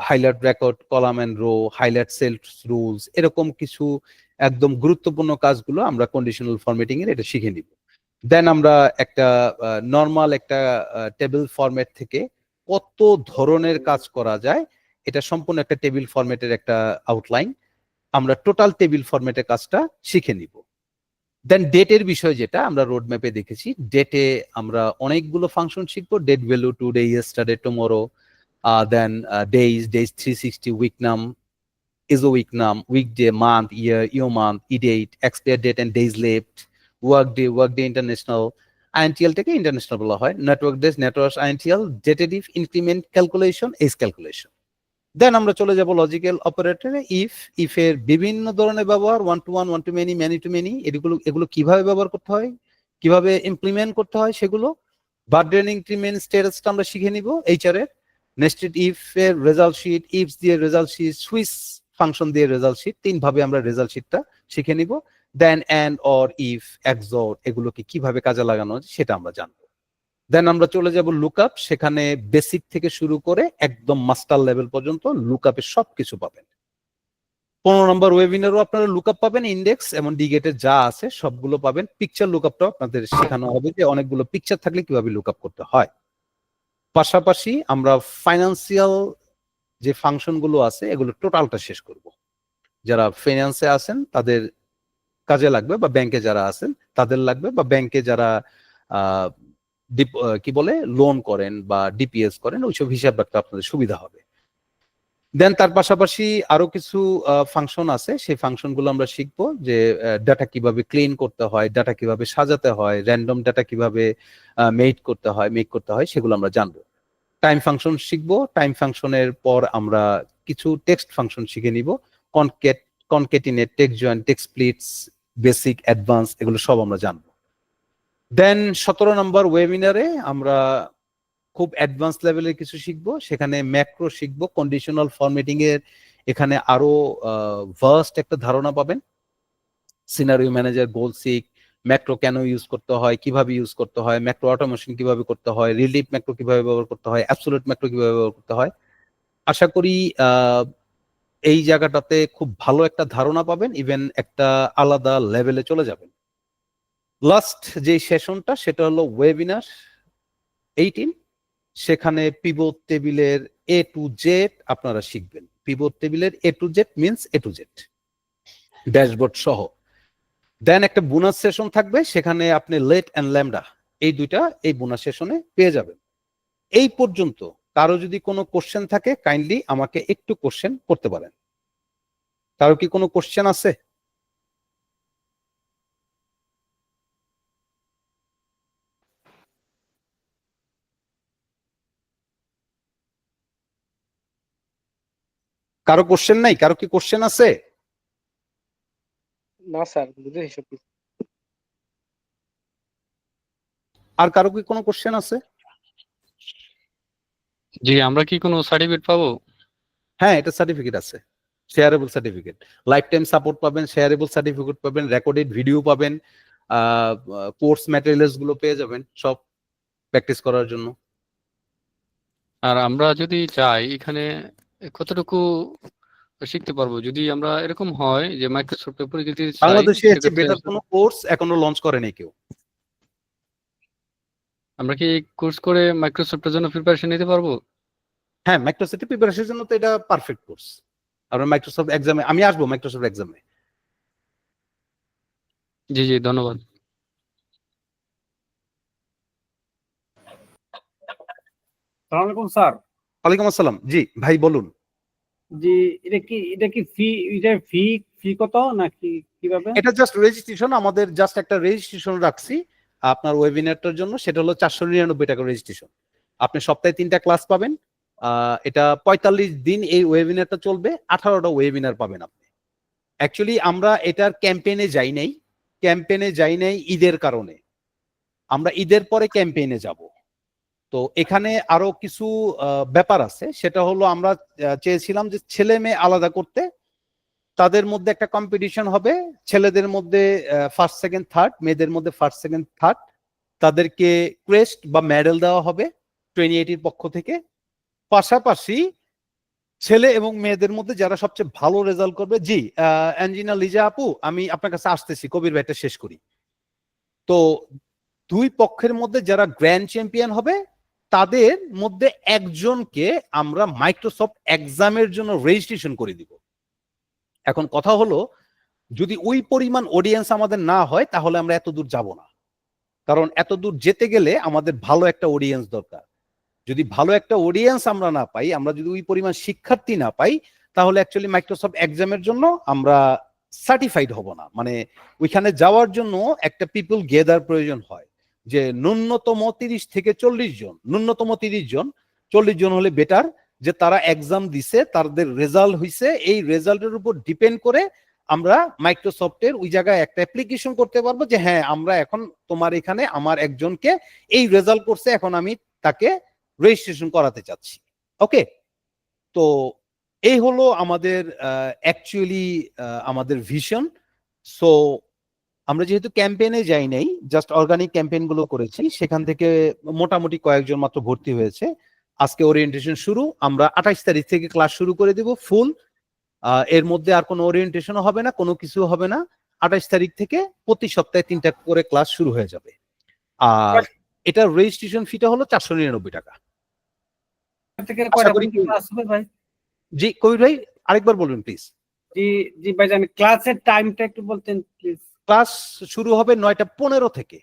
highlight record, column and row, highlight cells rules, এরকম কিছু একদম গুরুত্বপূর্ণ কাজগুলো আমরা কন্ডিশনাল ফরম্যাটিং এর এটা শিখে নিব। দেন আমরা একটা নর্মাল একটা টেবিল ফরম্যাট থেকে কত ধরনের কাজ করা যায়, এটা সম্পূর্ণ একটা টেবিল ফরম্যাটের একটা আউটলাইন, আমরা টোটাল টেবিল ফরম্যাটের কাজটা শিখে নিব। দেন ডেটের বিষয়, যেটা আমরা রোড ম্যাপে দেখেছি, ডেটে আমরা অনেকগুলো ফাংশন শিখবো। Date value, today, yesterday, tomorrow, then days 360, week num, iso week num, weekday, month, year month, date, expire date and days left, work day international, INTL থেকে ইন্টারন্যাশনাল বলা হয়, network days, network INTL, dated if, increment calculation, age calculation. Then আমরা চলে যাব logical অপারেটরে। If এর বিভিন্ন ধরনের ব্যবহার, one to one, one to many, many to many, এগুলো কিভাবে ব্যবহার করতে হয়, কিভাবে ইমপ্লিমেন্ট করতে হয় সেগুলো। বার্থডে ইনক্রিমেন্ট স্ট্যাটাসটা আমরা শিখে নিব এইচআর এর। নেস্টেড ইফ এর রেজাল্ট শিট, ইফস দিয়ে রেজাল্ট শিট, সুইচ ফাংশন দিয়ে রেজাল্ট শিট, 3 ভাবে আমরা রেজাল্ট শিটটা শিখে নিব। দেন এন্ড, অর, ইফ, এক্সর, এগুলোকে কিভাবে কাজে লাগানো হয় সেটা আমরা জানবো। দেন আমরা চলে যাব লুকআপ, সেখানে বেসিক থেকে শুরু করে একদম মাস্টার লেভেল পর্যন্ত লুকআপের সবকিছু পাবেন। 15 নম্বর ওয়েবিনারও আপনারা লুকআপ পাবেন, ইন্ডেক্স এবং ডিগেটের যা আছে সবগুলো পাবেন। পিকচার লুকআপটাও আপনাদের শেখানো হবে, যে অনেকগুলো পিকচার থাকলে কিভাবে লুকআপ করতে হয়। পাশাপাশি আমরা ফাইন্যান্সিয়াল যে ফাংশন গুলো আছে এগুলো টোটালটা শেষ করব। যারা ফাইন্যান্সে আছেন তাদের কাজে লাগবে, বা ব্যাংকে যারা আছেন তাদের লাগবে, বা ব্যাংকে যারা কি বলে লোন করেন বা ডিপিএস করেন, ওইসব হিসাব রাখতে আপনাদের সুবিধা হবে। দেন তার পাশাপাশি আরো কিছু ফাংশন আছে, সেই ফাংশনগুলো আমরা শিখবো, যে ডাটা কিভাবে ক্লিন করতে হয়, ডাটা কিভাবে সাজাতে হয়, র্যান্ডম ডাটা কিভাবে মেক করতে হয় সেগুলো আমরা জানবো। টাইম ফাংশন শিখবো। টাইম ফাংশনের পর আমরা কিছু টেক্সট ফাংশন শিখে নিব, concatenate, text join, text splits, basic, advance, এগুলো সব আমরা জানবো। দেন 17 নম্বর ওয়েবিনারে আমরা খুব অ্যাডভান্স লেভেলের কিছু শিখবো, সেখানে ম্যাক্রো শিখবো, কন্ডিশনাল ফরম্যাটিং এর এখানে আরো ভার্স্ট একটা ধারণা পাবেন। সিনারিও ম্যানেজার, গোল সিক, ম্যাক্রো কেন ইউজ করতে হয়, কিভাবে ইউজ করতে হয়, ম্যাক্রো অটোমেশন কিভাবে করতে হয়, রিলিফ ম্যাক্রো কিভাবে ব্যবহার করতে হয়, অ্যাবসোলিউট ম্যাক্রো কিভাবে ব্যবহার করতে হয়। আশা করি এই জায়গাটাতে খুব ভালো একটা ধারণা পাবেন, ইভেন একটা আলাদা লেভেলে চলে যাবেন। লাস্ট যে সেশনটা সেটা হলো ওয়েবিনার 18, সেখানে পিভট টেবিলের এ টু জেড আপনারা শিখবেন। পিভট টেবিলের এ to Z means a to Z, dashboard সহ। দেন একটা বোনাস সেশন থাকবে, সেখানে আপনি লেট এন্ড ল্যামডা এই দুইটা এই বোনাস সেশনে পেয়ে যাবেন। এই পর্যন্ত কারো যদি কোনো কোশ্চেন থাকে কাইন্ডলি আমাকে একটু কোশ্চেন করতে পারেন। কারো কি কোনো কোশ্চেন আছে? কারো কোশ্চেন নাই? কারো কি কোশ্চেন আছে? না স্যার, বুঝে হিসাব করছি। আর কারো কি কোনো কোশ্চেন আছে? জি, আমরা কি কোনো সার্টিফিকেট পাবো? হ্যাঁ, এটা সার্টিফিকেট আছে, shareable certificate. Life time support পাবেন, শেয়ারেবল সার্টিফিকেট পাবেন, রেকর্ডেড ভিডিও পাবেন, কোর্স ম্যাটেরিয়ালস গুলো পেয়ে যাবেন সব প্র্যাকটিস করার জন্য। আর আমরা যদি চাই এখানে কতটুকু শিখতে পারবো? যদি আমরা এরকম হয় যে মাইক্রোসফটের উপরে যদি চাই, বাংলাদেশে এর চেয়ে সেক্ষেত্রে বেটার কোনো কোর্স এখনো লঞ্চ করেনি কেউ। আমরা কি কোর্স করে মাইক্রোসফটের জন্য প্রিপারেশন নিতে পারবো? হ্যাঁ, মাইক্রোসফট প্রিপারেশনের জন্য তো এটা পারফেক্ট কোর্স। আমরা মাইক্রোসফট এক্সামে, আমি আসবো মাইক্রোসফট এক্সামে। জি জি, ধন্যবাদ। সালাম আলাইকুম স্যার। ওয়ালাইকুম আসসালাম। জি ভাই বলুন। জি, এটা কি ফি কত নাকি কিভাবে? এটা জাস্ট রেজিস্ট্রেশন, আমাদের জাস্ট একটা রেজিস্ট্রেশন রাখছি আপনার ওয়েবিনারটার জন্য, সেটা হলো 499 টাকা রেজিস্ট্রেশন। আপনি সপ্তাহে 3টা ক্লাস পাবেন। এটা 45 দিন এই ওয়েবিনারটা চলবে, 18টা ওয়েবিনার পাবেন আপনি। অ্যাকচুয়ালি আমরা এটার ক্যাম্পেইনে যাই নাই ঈদের কারণে। আমরা ঈদের পরে ক্যাম্পেইনে যাব। তো এখানে আরো কিছু ব্যাপার আছে, সেটা হলো আমরা চেয়েছিলাম যে ছেলে মেয়ে আলাদা করতে। তাদের মধ্যে একটা কম্পিটিশন হবে, ছেলেদের মধ্যে ফার্স্ট সেকেন্ড থার্ড, মেয়েদের মধ্যে ফার্স্ট সেকেন্ড থার্ড। তাদেরকে ক্রেস্ট বা মেডেল দেওয়া হবে 2080 পক্ষ থেকে। পাশাপাশি ছেলে এবং মেয়েদের মধ্যে যারা সবচেয়ে ভালো রেজাল্ট করবে, জি অ্যাঞ্জিনা লিজা আপু, আমি আপনার কাছে আসতেছি, কবির ভাইটা শেষ করি। তো দুই পক্ষের মধ্যে যারা গ্র্যান্ড চ্যাম্পিয়ন হবে তাদের মধ্যে একজনকে আমরা মাইক্রোসফট এক্সামের জন্য রেজিস্ট্রেশন করে দিব। এখন কথা হলো, যদি ওই পরিমাণ অডিয়েন্স আমাদের না হয় তাহলে আমরা এত দূর যাব না, কারণ এত দূর যেতে গেলে আমাদের ভালো একটা অডিয়েন্স দরকার। যদি ভালো একটা অডিয়েন্স আমরা না পাই, আমরা যদি ওই পরিমাণ শিক্ষার্থী না পাই, তাহলে অ্যাকচুয়ালি মাইক্রোসফট এক্সামের জন্য আমরা সার্টিফাইড হব না। মানে ওইখানে যাওয়ার জন্য একটা পিপল গেদার প্রয়োজন হয়, যে ন্যূনতম 30 থেকে 40 জন, ন্যূনতম 30 জন, 40 জন হলে বেটার, যে তারা এক্সাম দিছে, তাদের রেজাল্ট হইছে, এই রেজাল্টের উপর ডিপেন্ড করে আমরা মাইক্রোসফটের ওই জায়গায় একটা অ্যাপ্লিকেশন করতে পারবো যে হ্যাঁ, আমরা এখন তোমার এখানে আমার একজনকে এই রেজাল্ট করছে, এখন আমি তাকে রেজিস্ট্রেশন করাতে চাচ্ছি। ওকে, তো এই হলো আমাদের অ্যাকচুয়ালি আমাদের ভিশন। সো আমরা যেহেতু ক্যাম্পেইনে যাই নাই, জাস্ট অর্গানিক ক্যাম্পেইন গুলো করেছি, সেখান থেকে মোটামুটি কয়েকজন মাত্র ভর্তি হয়েছে। আজকে ওরিয়েন্টেশন শুরু, আমরা 28 তারিখ থেকে ক্লাস শুরু করে দিব ফুল। এর মধ্যে আর কোনো ওরিয়েন্টেশনও হবে না, কোনো কিছু হবে না। 28 তারিখ থেকে প্রতি সপ্তাহে 3টা করে ক্লাস শুরু হয়ে যাবে। আর এটা রেজিস্ট্রেশন ফিটা হলো 499 টাকা। থেকে আশা কয়টা করি পর্যন্ত ক্লাস হবে ভাই? জি কবির ভাই, আরেকবার বলুন প্লিজ। জি জি ভাইজান, ক্লাসের টাইমটা একটু বলতেন প্লিজ। ক্লাস শুরু হবে 9টা 15 থেকে।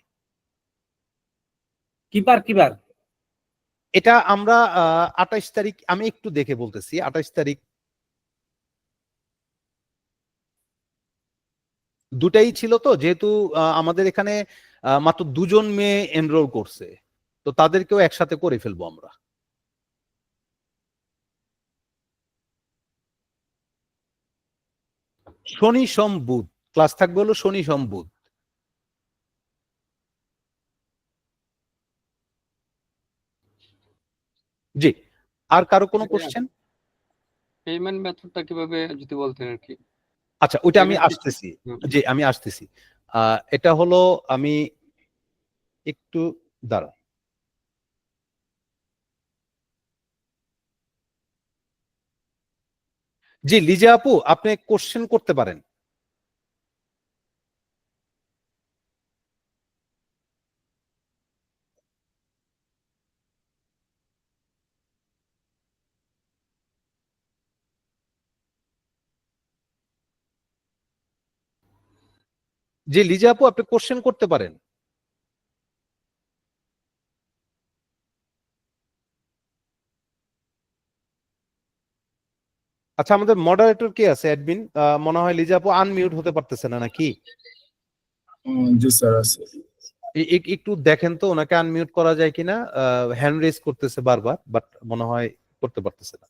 কিবার? এটা আমরা 28 তারিখ, আমি একটু দেখে বলতেছি, 28 তারিখ দুটাই ছিল তো, যেহেতু আমাদের এখানে মাত্র 2জন মেয়ে এনরোল করছে, তো তাদেরকেও একসাথে করে ফেলবো আমরা। শনি সোম বুধ ক্লাস থাকবে, হলো শনি সোম বুধ। জি, আর কারো কোনো কোশ্চেন? পেমেন্ট মেথডটা কিভাবে যদি বলতেন আর কি। আচ্ছা, ওইটা আমি Payment আসতেছি। হুম। জি আমি আসতেছি। এটা হলো, আমি একটু দাঁড়ান। জি লিজা আপু, আপনি কোশ্চেন করতে পারেন। জি লিজা আপু, আপনি কোশ্চেন করতে পারেন। আচ্ছা, আমাদের মডারেটর কে আছে? অ্যাডমিন মনে হয় লিজা আপু আনমিউট হতে পারতেছে না নাকি? জি স্যার আছে। একটু দেখেন তো ওনাকে আনমিউট করা যায় কিনা। হ্যান্ড রেজ করতেছে বারবার, বাট মনে হয় করতে পারতেছে না।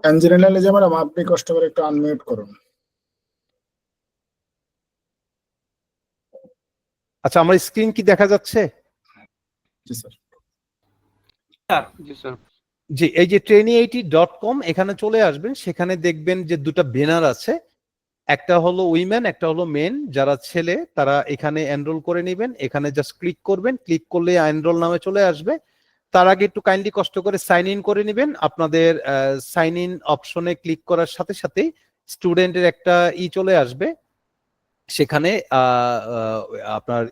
অ্যাঞ্জেলিনা লিজা ম্যাডাম, আপনি কষ্ট করে একটু আনমিউট করুন। আচ্ছা, আমার স্ক্রিন কি দেখা যাচ্ছে? জি স্যার। জি স্যার। জি, এই যে training80.com এখানে চলে আসবেন, সেখানে দেখবেন যে দুটো ব্যানার আছে, একটা হলো উইমেন, একটা হলো মেন। যারা ছেলে তারা এখানে এনরোল করে নেবেন, এখানে জাস্ট ক্লিক করবেন, ক্লিক করলে এনরোল নামে চলে আসবে। তার আগে একটু কাইন্ডলি কষ্ট করে সাইন ইন করে নেবেন। আপনাদের সাইন ইন অপশনে ক্লিক করার সাথে সাথে স্টুডেন্টের একটা চলে আসবে, সেখানে আপনার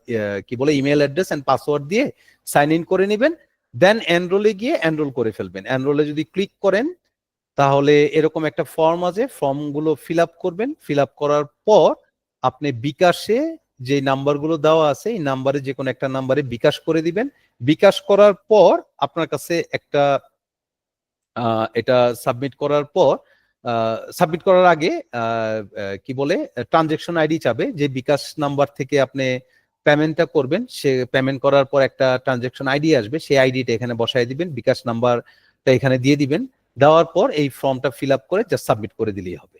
কি বলে ইমেল অ্যাড্রেস এন্ড পাসওয়ার্ড দিয়ে সাইন ইন করে নেবেন। দেন এনরোলে গিয়ে এনরোল করে ফেলবেন। এনরোলে যদি ক্লিক করেন তাহলে এরকম একটা ফর্ম আছে, ফর্মগুলো ফিল আপ করবেন। ফিল আপ করার পর আপনি বিকাশে যে নাম্বারগুলো দেওয়া আছে এই নাম্বারে যে কোনো একটা নাম্বারে বিকাশ করে দিবেন। বিকাশ করার পর আপনার কাছে একটা এটা সাবমিট করার পর সাবমিট করার আগে কি বলে ট্রানজেকশন আইডি চাবে, যে বিকাশ নাম্বার থেকে আপনি পেমেন্টটা করবেন। সে পেমেন্ট করার পর একটা ট্রানজেকশন আইডি আসবে, সেই আইডিটা এখানে বসায় দিবেন, বিকাশ নাম্বারটা এখানে দিয়ে দিবেন। দেওয়ার পর এই ফর্মটা ফিল আপ করে জাস্ট সাবমিট করে দিলেই হবে।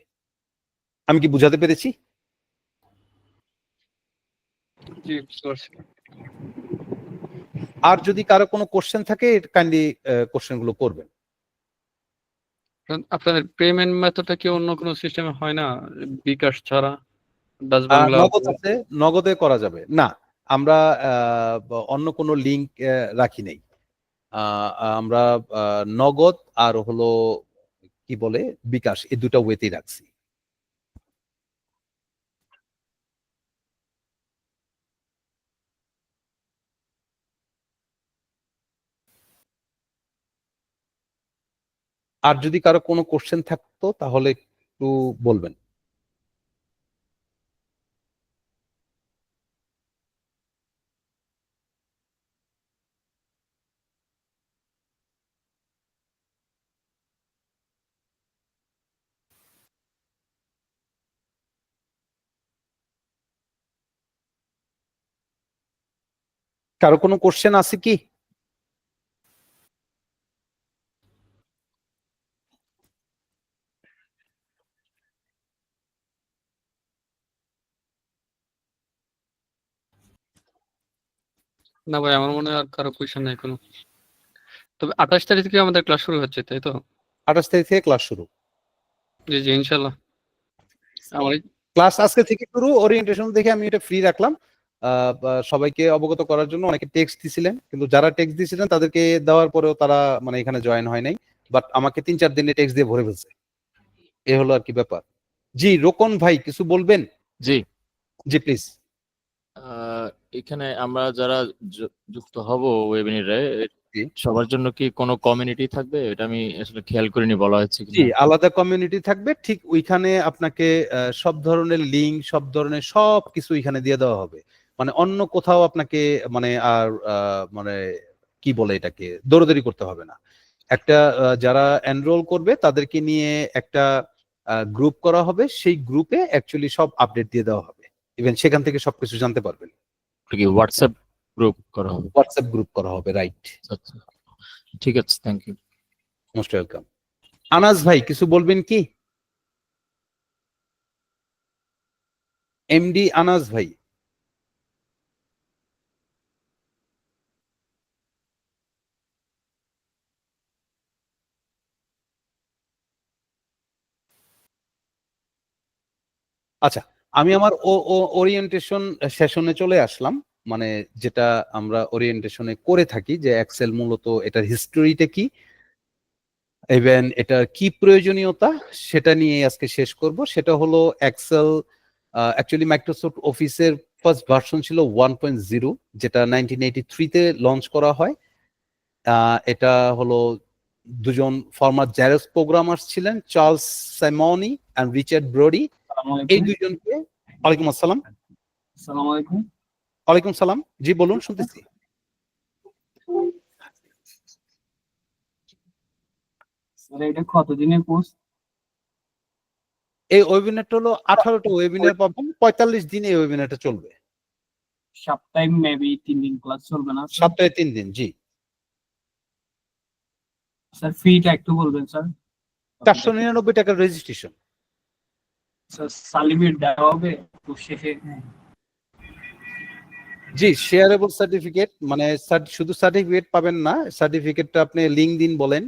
আমি কি বুঝাতে পেরেছি? জি বুঝতে পারছি। আর যদি কারো কোনো কোশ্চেন থাকে কাইন্ডলি কোশ্চেন গুলো করবেন। আপনাদের পেমেন্ট মেথডটা কি অন্য কোনো সিস্টেমে হয় না, বিকাশ ছাড়া? ডাচ বাংলা নগদ আছে, নগদে করা যাবে না। আমরা অন্য কোনো লিংক রাখি নাই। আমরা নগদ আর হলো কি বলে বিকাশ, এই দুটো ওয়েতেই রাখছি। আর যদি কারো কোনো কোশ্চেন থাকতো তাহলে একটু বলবেন। কারো কোনো কোশ্চেন আছে কি? না ভাই, আমার মনে হয় আর কারো কোয়েশ্চেন নাই কোনো। তবে 28 তারিখ থেকে আমাদের ক্লাস শুরু হচ্ছে, তাই তো? 28 তারিখ থেকে ক্লাস শুরু। জি জি ইনশাল্লাহ। আমার ক্লাস আজকে থেকে শুরু। ওরিয়েন্টেশন দেখে আমি এটা ফ্রি রাখলাম সবাইকে অবগত করার জন্য। অনেকে টেক্সট দিছিলেন, কিন্তু যারা টেক্সট দিছিলেন তাদেরকে দেওয়ার পরেও তারা মানে এখানে জয়েন হয় নাই, বাট আমাকে 3-4 দিনে টেক্সট দিয়ে ভরে ফেলছে। এ হলো আর কি ব্যাপার। জি রোকন ভাই কিছু বলবেন? জি, জি প্লিজ। এখানে আমরা যারা যুক্ত হব ওয়েবিনারে, জি। সবার জন্য কি কোনো কমিউনিটি থাকবে? এটা আমি আসলে খেয়াল করিনি, বলা হয়েছে জি, কিনা। আলাদা কমিউনিটি থাকবে, ঠিক ওইখানে আপনাকে সব ধরনের লিঙ্ক, সব ধরনের সব কিছু এখানে দিয়ে দেওয়া হবে। মানে অন্য কোথাও আপনাকে মানে আর মানে কি বলে এটাকে দৌড়াদৌড়ি করতে হবে না। একটা যারা এনরোল করবে তাদেরকে নিয়ে একটা গ্রুপ করা হবে, সেই গ্রুপে অ্যাকচুয়ালি সব আপডেট দিয়ে দেওয়া হবে। ইভেন সেখান থেকে সবকিছু জানতে পারবেন। কি হোয়াটসঅ্যাপ গ্রুপ করা হবে? হোয়াটসঅ্যাপ গ্রুপ করা হবে, রাইট। আচ্ছা, ঠিক আছে, thank you. Most welcome. Anas ভাই কিছু বলবেন কি? এমডি আনাস ভাই। আচ্ছা, আমি আমার ওরিয়েন্টেশন সেশনে চলে আসলাম। মানে যেটা আমরা ওরিয়েন্টেশনে করে থাকি, যে এক্সেল মূলত এটার হিস্টোরিটা কি, ইভেন এটার কি প্রয়োজনীয়তা, সেটা নিয়ে আজকে শেষ করব। সেটা হলো এক্সেল অ্যাকচুয়ালি মাইক্রোসফট অফিসের ফার্স্ট ভার্সন ছিল 1.0, যেটা 1983-তে লঞ্চ করা হয়। এটা হলো দুজন ফর্মার জেরক্স প্রোগ্রামার্স ছিলেন, Charles Simonyi and Richard Brodie. এই দুইজনকে। ওয়ালাইকুম আসসালাম। আসসালামু আলাইকুম। ওয়ালাইকুম সালাম। জি বলুন, শুনতেছি। এটা কতদিনের কোর্স? এই ওয়েবিনারটা হলো 18টা ওয়েবিনার পাবেন, 45 দিন এই ওয়েবিনারটা চলবে। সপ্তাহে মেবি 3 দিন ক্লাস চলবে না? সপ্তাহে 3 দিন, জি। স্যার ফিটা একটু বলবেন স্যার। 499 টাকার রেজিস্ট্রেশন। স্যার সার্টিফিকেট দেওয়া হবে কোর্স শেষে? জি, শেয়ারেবল সার্টিফিকেট, মানে শুধু সার্টিফিকেট পাবেন না, সার্টিফিকেটটা আপনি লিঙ্কডইন বলেন,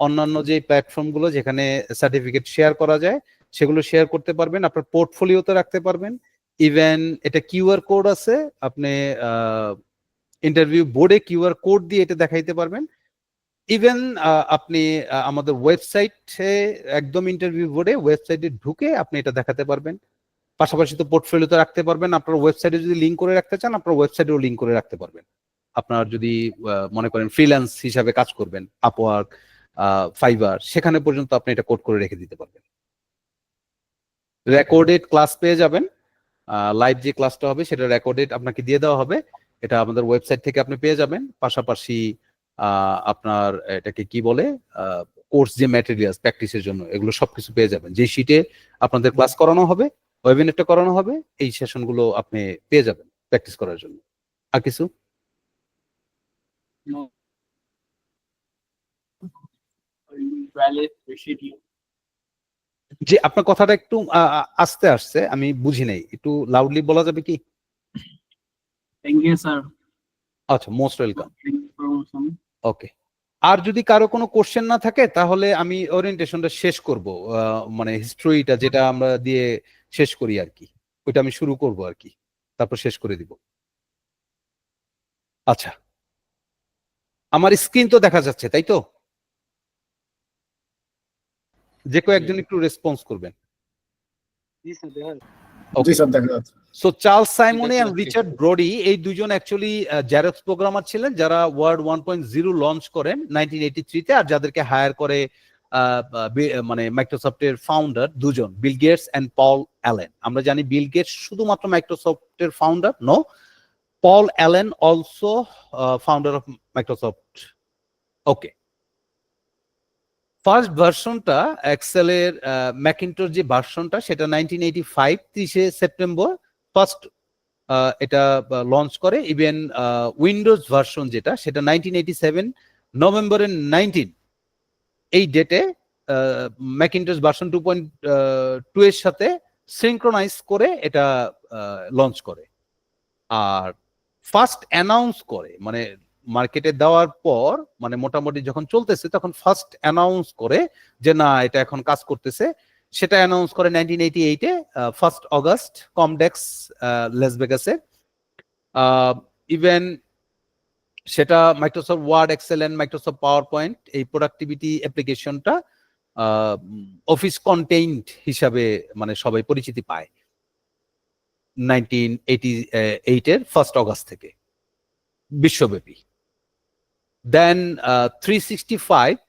অন্যান্য যে প্ল্যাটফর্মগুলো যেখানে সার্টিফিকেট শেয়ার করা যায় সেগুলো শেয়ার করতে পারবেন, আপনার পোর্টফোলিওতে রাখতে পারবেন। ইভেন এটা কিউআর কোড আছে, আপনি ইন্টারভিউ বোর্ডে কিউআর কোড দিয়ে এটা দেখাইতে পারবেন। ইভেন আপনি আমাদের ওয়েবসাইটে একদম ইন্টারভিউ বোর্ডে ওয়েবসাইটে ঢুকে আপনি এটা দেখাতে পারবেন। পাশাপাশি তো পোর্টফোলিওতে রাখতে পারবেন, আপনার ওয়েবসাইটে যদি লিঙ্ক করে রাখতে চান আপনার ওয়েবসাইটেও লিঙ্ক করে রাখতে পারবেন। আপনার যদি মনে করেন ফ্রিল্যান্স হিসাবে কাজ করবেন, আপওয়ার্ক, ফাইবার, সেখানে পর্যন্ত আপনি এটা কোড করে রেখে দিতে পারবেন। রেকর্ডেড ক্লাস পেয়ে যাবেন, লাইভ যে ক্লাসটা হবে সেটা রেকর্ডেড আপনাকে দিয়ে দেওয়া হবে, এটা আমাদের ওয়েবসাইট থেকে আপনি পেয়ে যাবেন। পাশাপাশি আপনার এটাকে কি বলে, কোর্স যে ম্যাটেরিয়ালস প্র্যাকটিসের জন্য এগুলো সবকিছু পেয়ে যাবেন। যে শিটে আপনাদের ক্লাস করানো হবে, ওয়েবিনারটা করানো হবে, এই সেশনগুলো আপনি পেয়ে যাবেন প্র্যাকটিস করার জন্য। আর কিছু? যে আপনার কথাটা একটু আস্তে আসছে, আমি বুঝি নাই, একটু লাউডলি বলা যাবে কি? Thank you sir. আচ্ছা, মোস্ট ওয়েলকাম। ওকে, আর যদি কারো কোনো কোশ্চেন না থাকে তাহলে আমি ওরিয়েন্টেশনটা শেষ করব, মানে হিস্ট্রিটা যেটা আমরা দিয়ে শেষ করি আর কি, ওইটা আমি শুরু করব আর কি, তারপর শেষ করে দিব। আচ্ছা, আমার স্ক্রিন তো দেখা যাচ্ছে তাই তো? যে কেউ একজন একটু রেসপন্স করবেন। জি স্যার, দেখা যাচ্ছে। So Charles Simonyi and Richard Brodie এই দুজন অ্যাকচুয়ালি জেরক্স প্রোগ্রামার ছিলেন যারা ওয়ার্ড 1.0 লঞ্চ করেন 1983 তে, আর যাদেরকে হায়ার করে মানে মাইক্রোসফটের ফাউন্ডার দুজন, Bill Gates and Paul Allen. আমরা জানি বিল গেটস শুধুমাত্র মাইক্রোসফটের founder, no, Paul Allen also founder of Microsoft. Okay, first ভার্সনটা এক্সেলের ম্যাকিন্টশ যে ভার্সনটা সেটা 1985 30 সেপ্টেম্বর ফার্স্ট এটা লঞ্চ করে। ইভেন উইন্ডোজ ভার্সন যেটা সেটা 1987 নভেম্বরের 19 এই ডেটে ম্যাকিন্টশ ভার্সন 2.2 এর সাথে সিনক্রোনাইজ করে এটা লঞ্চ করে। আর ফার্স্ট অ্যানাউন্স করে, মানে মার্কেটে দেওয়ার পর, মানে মোটামুটি যখন চলতেছে তখন ফার্স্ট অ্যানাউন্স করে যে না এটা এখন কাজ করতেছে, সেটা অ্যানাউন্স করে 1988-এ 1 অগস্ট কমডেক্স লাস ভেগাসে। ইভেন সেটা Microsoft Word, Excel and Microsoft PowerPoint এই প্রোডাক্টিভিটি অ্যাপ্লিকেশনটা অফিস কন্টেইনড হিসাবে মানে সবাই পরিচিতি পায় 1988-এর 1 অগস্ট থেকে বিশ্বব্যাপী। দেন 365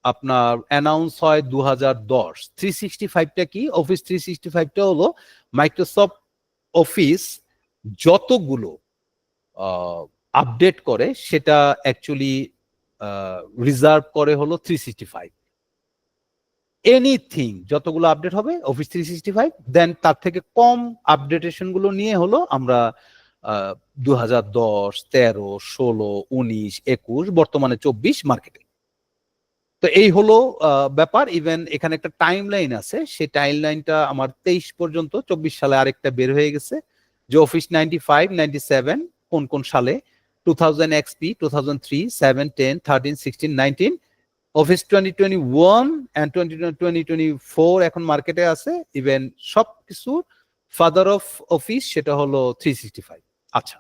আপনার অ্যানাউন্স হয় 2010। 365টা কি? অফিস 365টা হলো মাইক্রোসফট অফিস যতগুলো আপডেট করে সেটা অ্যাকচুয়ালি রিজার্ভ করে হলো 365। এনিথিং যতগুলো আপডেট হবে অফিস 365, দেন তার থেকে কম আপডেটেশন গুলো নিয়ে হলো আমরা 2010, 13, 16, 19, 21, বর্তমানে 24 মার্কেটে। তো এই হলো ব্যাপার। ইভেন এখানে একটা টাইম লাইন আছে, সেই টাইম লাইনটা আমার 23 পর্যন্ত, 24 সালে আরেকটা বের হয়ে গেছে যে অফিস 95, 97 কোন কোন সালে, 2000 XP, 2003, 7, 10, 13, 16, 19, অফিস 2021 and 2024 এখন মার্কেটে আছে। ইভেন সবকিছু ফাদার অফ অফিস সেটা হলো 365। আচ্ছা,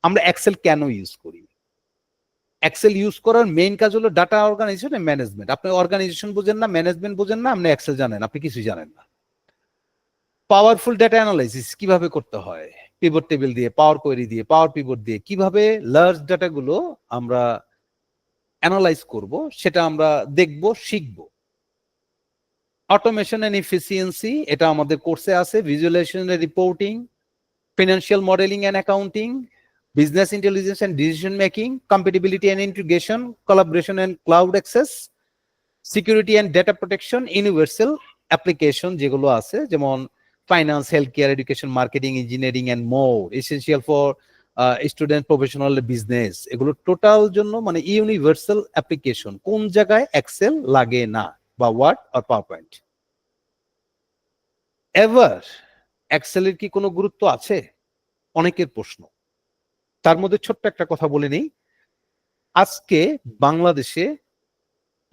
আমরা এক্সেল কেন ইউজ করি? এক্সেল ইউজ করার মেইন কাজ হলো ডাটা অর্গানাইজেশন এন্ড ম্যানেজমেন্ট। আপনি অর্গানাইজেশন বুঝেন না, ম্যানেজমেন্ট বুঝেন না, আপনি এক্সেল জানেন, আপনি কিছুই জানেন না। পাওয়ারফুল ডাটা অ্যানালাইসিস কিভাবে করতে হয়, পিভট টেবিল দিয়ে, পাওয়ার কোয়েরি দিয়ে, পাওয়ার পিভট দিয়ে কিভাবে লার্জ ডাটাগুলো আমরা অ্যানালাইজ করব সেটা আমরা দেখব, শিখব। অটোমেশন এন্ড এফিসিয়েন্সি এটা আমাদের কোর্সে আছে, visualisation and reporting, financial modelling and accounting, business intelligence and decision making, compatibility and integration, collaboration and cloud access, security and data protection universal application যেগুলো আছে, যেমন finance, health care, education, marketing, engineering and more, essential for student, professional, business, এগুলো total জন্য মানে universal application. কোন জায়গায় Excel লাগে না, বা ওয়ার্ড আর পাওয়ার পয়েন্ট। এভার এক্সেলের কি কোনো গুরুত্ব আছে? অনেকের প্রশ্ন। তার মধ্যে ছোট্ট একটা কথা বলে নেই, আজকে বাংলাদেশে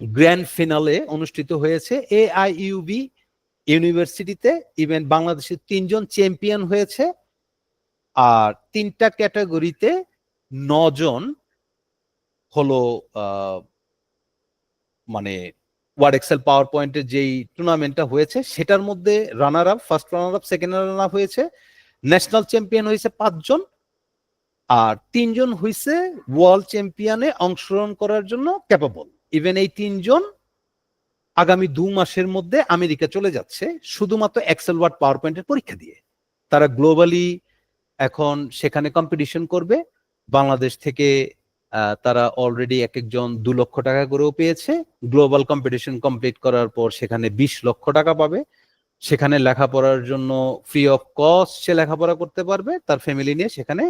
গ্র্যান্ড ফিনালে অনুষ্ঠিত হয়েছে AIUB ইউনিভার্সিটিতে। ইভেন বাংলাদেশের 3 জন চ্যাম্পিয়ন হয়েছে, আর 3টা ক্যাটাগরিতে 9 জন হলো মানে ওয়ার্ড এক্সেল পাওয়ার পয়েন্টের যেই টুর্নামেন্টটা হয়েছে সেটার মধ্যে runner up, first runner up, second runner up হয়েছে। ন্যাশনাল চ্যাম্পিয়ন হয়েছে 5 জন, আর 3 জন হয়েছে ওয়ার্ল্ড চ্যাম্পিয়নে অংশগ্রহণ করার জন্য ক্যাপাবল। ইভেন এই 3 জন আগামী 2 মাসের মধ্যে আমেরিকা চলে যাচ্ছে শুধুমাত্র এক্সেল ওয়ার্ড পাওয়ার পয়েন্টের পরীক্ষা দিয়ে। তারা গ্লোবালি এখন সেখানে কম্পিটিশন করবে। বাংলাদেশ থেকে তারা অলরেডি এক একজন 2 লক্ষ টাকা করেও পেয়েছে। গ্লোবাল কম্পিটিশন কমপ্লিট করার পর সেখানে 20 লক্ষ টাকা পাবে। সেখানে লেখাপড়ার জন্য ফ্রি অফ কস্ট সে লেখাপড়া করতে পারবে, তার ফ্যামিলি নিয়ে সেখানে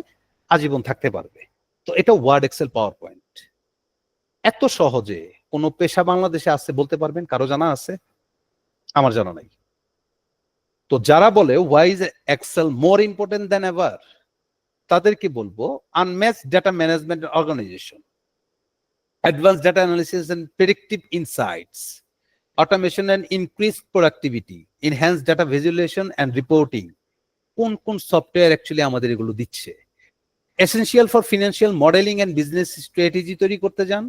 আজীবন থাকতে পারবে। তো এটা ওয়ার্ড এক্সেল পাওয়ার পয়েন্ট। এত সহজে কোন পেশা বাংলাদেশে আছে বলতে পারবেন? কারো জানা আছে? আমার জানা নাই। তো যারা বলে why is Excel more important than ever, তাদেরকে বলবো unmatched data management organisation, advanced data analysis and predictive insights, automation and increased productivity, enhanced data visualisation and reporting. কোন কোন সফটওয়্যার অ্যাকচুয়ালি আমাদের এগুলো দিচ্ছে? Essential for financial modelling and business strategy তৈরি করতে যান,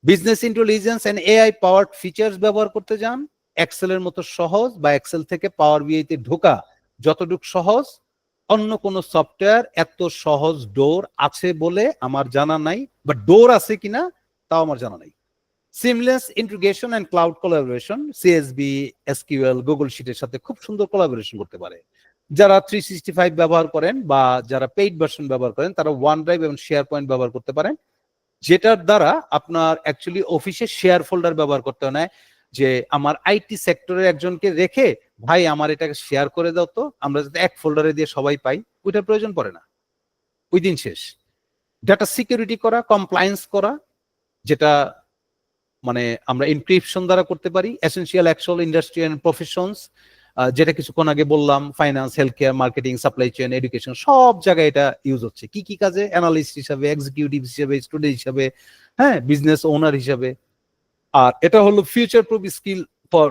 business intelligence and AI powered features ব্যবহার করতে যান। এক্সেলের মতো সহজ বা এক্সেল থেকে পাওয়ার বিআইতে ঢোকা যতটুকু সহজ, অন্য কোন সফটওয়্যার এত সহজ ডোর আছে বলে আমার জানা নাই, বা ডোর আছে কিনা তাও আমার জানা নাই। Seamless integration and cloud collaboration, CSV, SQL, Google শিটের সাথে খুব সুন্দর কোলাবোরেশন করতে পারে। যারা 365 ব্যবহার করেন বা যারা পেইড ভার্সন ব্যবহার করেন তারা OneDrive এবং শেয়ার পয়েন্ট ব্যবহার করতে পারেন, যেটার দ্বারা আপনার অ্যাকচুয়ালি অফিসে শেয়ার ফোল্ডার ব্যবহার করতে হয় না, যে আমার আইটি সেক্টরের একজনকে রেখে ভাই আমার এটাকে শেয়ার করে দাও তো, আমরা যাতে এক ফোল্ডারে দিয়ে সবাই পাই, ওইটার প্রয়োজন পড়ে না, ওই দিন শেষ। ডাটা সিকিউরিটি করা, কমপ্লায়েন্স করা, যেটা মানে আমরা এনক্রিপশন দ্বারা করতে পারি। Essential actual industry and professions, যেটা কিছুক্ষণ আগে বললাম, finance, health care, marketing, supply chain, education, সব জায়গায় এটা ইউজ হচ্ছে। কি কি কাজে? অ্যানালিস্ট হিসাবে, এক্সিকিউটিভ হিসাবে, স্টুডেন্ট হিসাবে, হ্যাঁ, বিজনেস ওনার হিসাবে। আর এটা হলো future proof skill for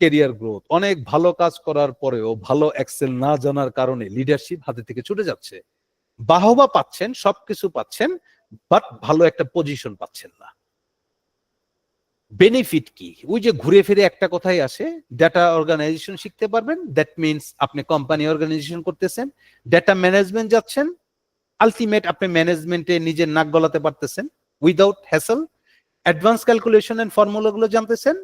career growth. অনেক ভালো কাজ করার পরেও ভালো এক্সেল না জানার কারণে লিডারশিপ হাতে থেকে ছুটে যাচ্ছে। বাহবা পাচ্ছেন, সবকিছু পাচ্ছেন, বাট ভালো একটা পজিশন পাচ্ছেন না। বেনিফিট কি? ওই যে ঘুরে ফিরে একটা কথাই আসে, ডেটা অর্গানাইজেশন শিখতে পারবেন, দ্যাট মিনস আপনি কোম্পানি অর্গানাইজেশন করতেছেন। ডেটা ম্যানেজমেন্ট যাচ্ছেন, আলটিমেট আপনি ম্যানেজমেন্টে নিজের নাক গলাতে পারতেছেন without hassle. Advance calculation and ফর্মুলাগুলো জানতেছেন,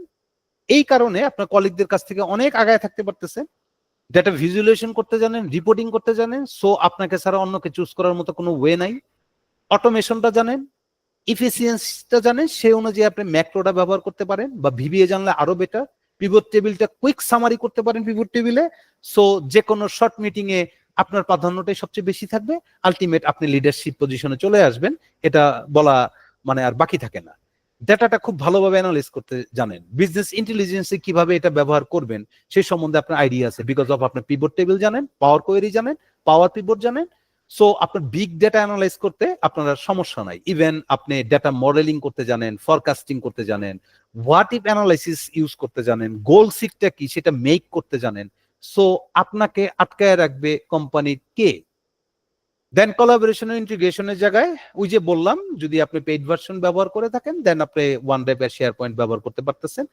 এই কারণে আপনার কলিগদের কাছ থেকে অনেক আগায় থাকতে পারতেছেন। ডেটা ভিজুয়ালাইজেশন করতে জানেন, রিপোর্টিং করতে জানেন, সো আপনাকে ছাড়া অন্যকে চুজ করার মতো কোনো ওয়ে নাই। অটোমেশনটা জানেন, ইফিসিয়েন্সিটা জানেন, সেই অনুযায়ী আপনি ম্যাক্রোটা ব্যবহার করতে পারেন, বা ভিবিএ জানলে আরো বেটার। পিভট টেবিলটা কুইক সামারি করতে পারেন পিভট টেবিলে, সো যে কোনো শর্ট মিটিং এ আপনার প্রাধান্যটাই সবচেয়ে বেশি থাকবে। আলটিমেট আপনি লিডারশিপ পজিশনে চলে আসবেন, এটা বলা মানে আর বাকি থাকে না। ডেটাটা খুব ভালোভাবে অ্যানালাইজ করতে জানেন, বিজনেস ইন্টেলিজেন্সে কিভাবে এটা ব্যবহার করবেন সেই সম্বন্ধে আপনার আইডিয়া আছে, বিকজ অফ আপনার পিভট টেবিল জানেন, পাওয়ার কোয়েরি জানেন, পাওয়ার পিভট জানেন। সো আপনার বিগ ডেটা অ্যানালাইজ করতে আপনার সমস্যা নাই। ইভেন আপনি ডেটা মডেলিং করতে জানেন, ফরকাস্টিং করতে জানেন, হোয়াট ইফ অ্যানালাইসিস ইউজ করতে জানেন, গোল সিটটা কি সেটা মেক করতে জানেন। সো আপনাকে আটকায় রাখবে কোম্পানির কে? দেন কোলাবোরেশন এন্ড ইন্টিগ্রেশনের জায়গায় ওই যে বললাম, যদি আপনি পেইড ভার্সন ব্যবহার করে থাকেন দেন আপনি OneDrive আর শেয়ার পয়েন্ট ব্যবহার করতে পারতেছেন।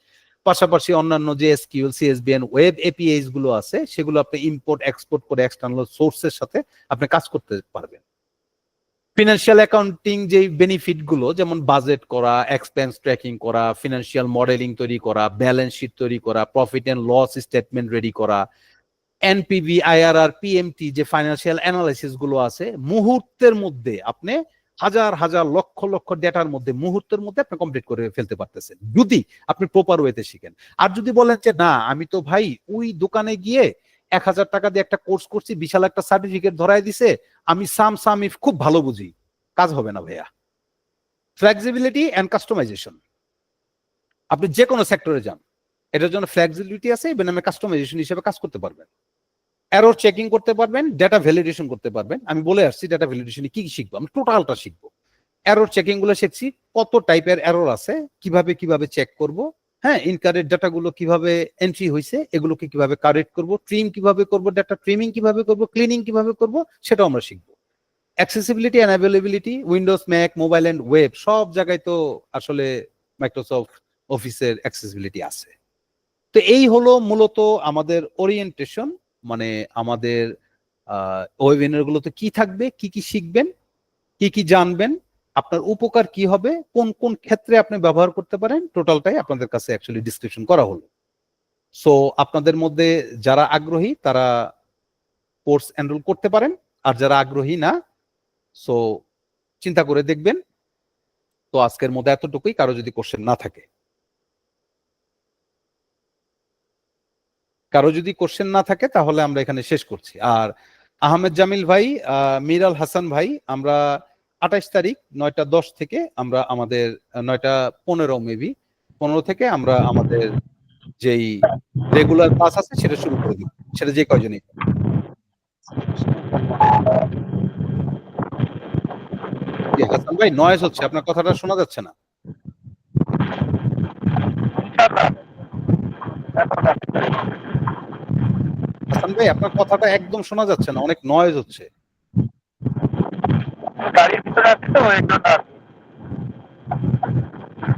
পাশাপাশি অন্যান্য যে এসকিউএল, সিএসবি এন্ড ওয়েব এপিআইস গুলো আছে সেগুলো আপনি ইম্পোর্ট এক্সপোর্ট করে এক্সটার্নাল সোর্সের সাথে আপনি কাজ করতে পারবেন। ফিনান্সিয়াল অ্যাকাউন্টিং যে বেনিফিট গুলো, যেমন বাজেট করা, এক্সপেন্স ট্র্যাকিং করা, ফিনান্সিয়াল মডেলিং তৈরি করা, ব্যালেন্স শিট তৈরি করা, profit and loss statement ready করা, এনপিভি, আইআরআর, পিএমটি যে ফাইন্যান্সিয়াল অ্যানালাইসিস গুলো আছে, মুহূর্তের মধ্যে আপনি হাজার হাজার লক্ষ লক্ষ ডেটার মধ্যে মুহূর্তের মধ্যে আপনি কমপ্লিট করে ফেলতে পারতেছেন যদি আপনি প্রপার ওয়েতে শিখেন। আর যদি বলেন যে না আমি তো ভাই ওই দোকানে গিয়ে 1000 টাকা দিয়ে একটা কোর্স করছি, বিশাল একটা সার্টিফিকেট ধরাই দিছে, আমি সাম ইফ খুব ভালো বুঝি, কাজ হবে না ভাইয়া। ফ্লেক্সিবিলিটি এন্ড কাস্টমাইজেশন, আপনি যে কোনো সেক্টরে যান, এটার জন্য ফ্লেক্সিবিলিটি আছে, এবং আপনি কাস্টমাইজেশন হিসেবে কাজ করতে পারবেন, এরর চেকিং করতে পারবেন, ডেটা ভ্যালিডেশন করতে পারবেন। আমি বলে আসছি ডেটা ভ্যালিডেশনে কি কি শিখবো, আমি টোটালটা শিখবো। এরর চেকিং গুলো শিখছি, কত টাইপের এরর আছে, কিভাবে কিভাবে চেক করব, হ্যাঁ, ইনকারেক্ট ডাটাগুলো কিভাবে এন্ট্রি হয়েছে এগুলোকে কিভাবে কারেক্ট করব, ট্রিম কিভাবে করব, ডাটা ট্রিমিং কিভাবে করব, ক্লিনিং কিভাবে করব, সেটাও আমরা শিখবো। Accessibility and availability, Windows, Mac, mobile and web সব জায়গায় তো আসলে মাইক্রোসফট অফিসের অ্যাক্সেসিবিলিটি আছে। তো এই হলো মূলত আমাদের ওরিয়েন্টেশন, মানে আমাদের ওয়েবিনার গুলোতে কি থাকবে, কি কি শিখবেন, কি কি জানবেন, আপনার উপকার কি হবে, কোন কোন ক্ষেত্রে আপনি ব্যবহার করতে পারেন, টোটালটাই আপনাদের কাছে অ্যাকচুয়ালি ডিসক্রিপশন করা হলো। সো আপনাদের মধ্যে যারা আগ্রহী তারা কোর্স এনরোল করতে পারেন, আর যারা আগ্রহী না সো চিন্তা করে দেখবেন। তো আজকের মধ্যে এতটুকুই, কারো যদি কোশ্চেন না থাকে, তাহলে আমরা এখানে শেষ করছি। আর আহমেদ জামিল ভাই, মিরাল হাসান ভাই, আমরা 28 তারিখ 9:10 থেকে আমরা আমাদের 9:15 মেবি 15 থেকে আমরা আমাদের যেই রেগুলার ক্লাস আছে সেটা শুরু করে দিব, সেটা যে কয়জনই। হাসান ভাই নয়েজ হচ্ছে, আপনার কথাটা শোনা যাচ্ছে না। হাসান ভাই আপনার কথাটা একদম শোনা যাচ্ছে না, অনেক নয়েজ হচ্ছে।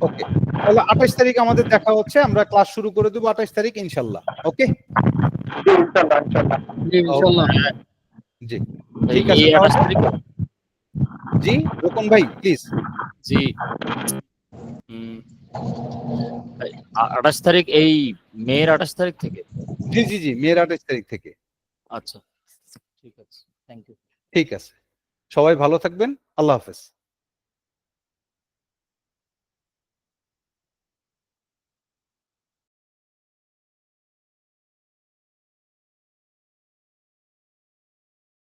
ওকে, তাহলে 28 তারিখ আমাদের দেখা হচ্ছে, আমরা ক্লাস শুরু করে দেবো 28 তারিখ ইনশাল্লাহ। ওকে, জি ঠিক আছে। জি রোকন ভাই প্লিজ। জি 28 তারিখ, এই মেয়ের 28 তারিখ থেকে। জি জি জি মেয়ের 28 তারিখ থেকে। আচ্ছা ঠিক আছে, থ্যাংক ইউ। ঠিক আছে, সবাই ভালো থাকবেন, আল্লাহ হাফেজ।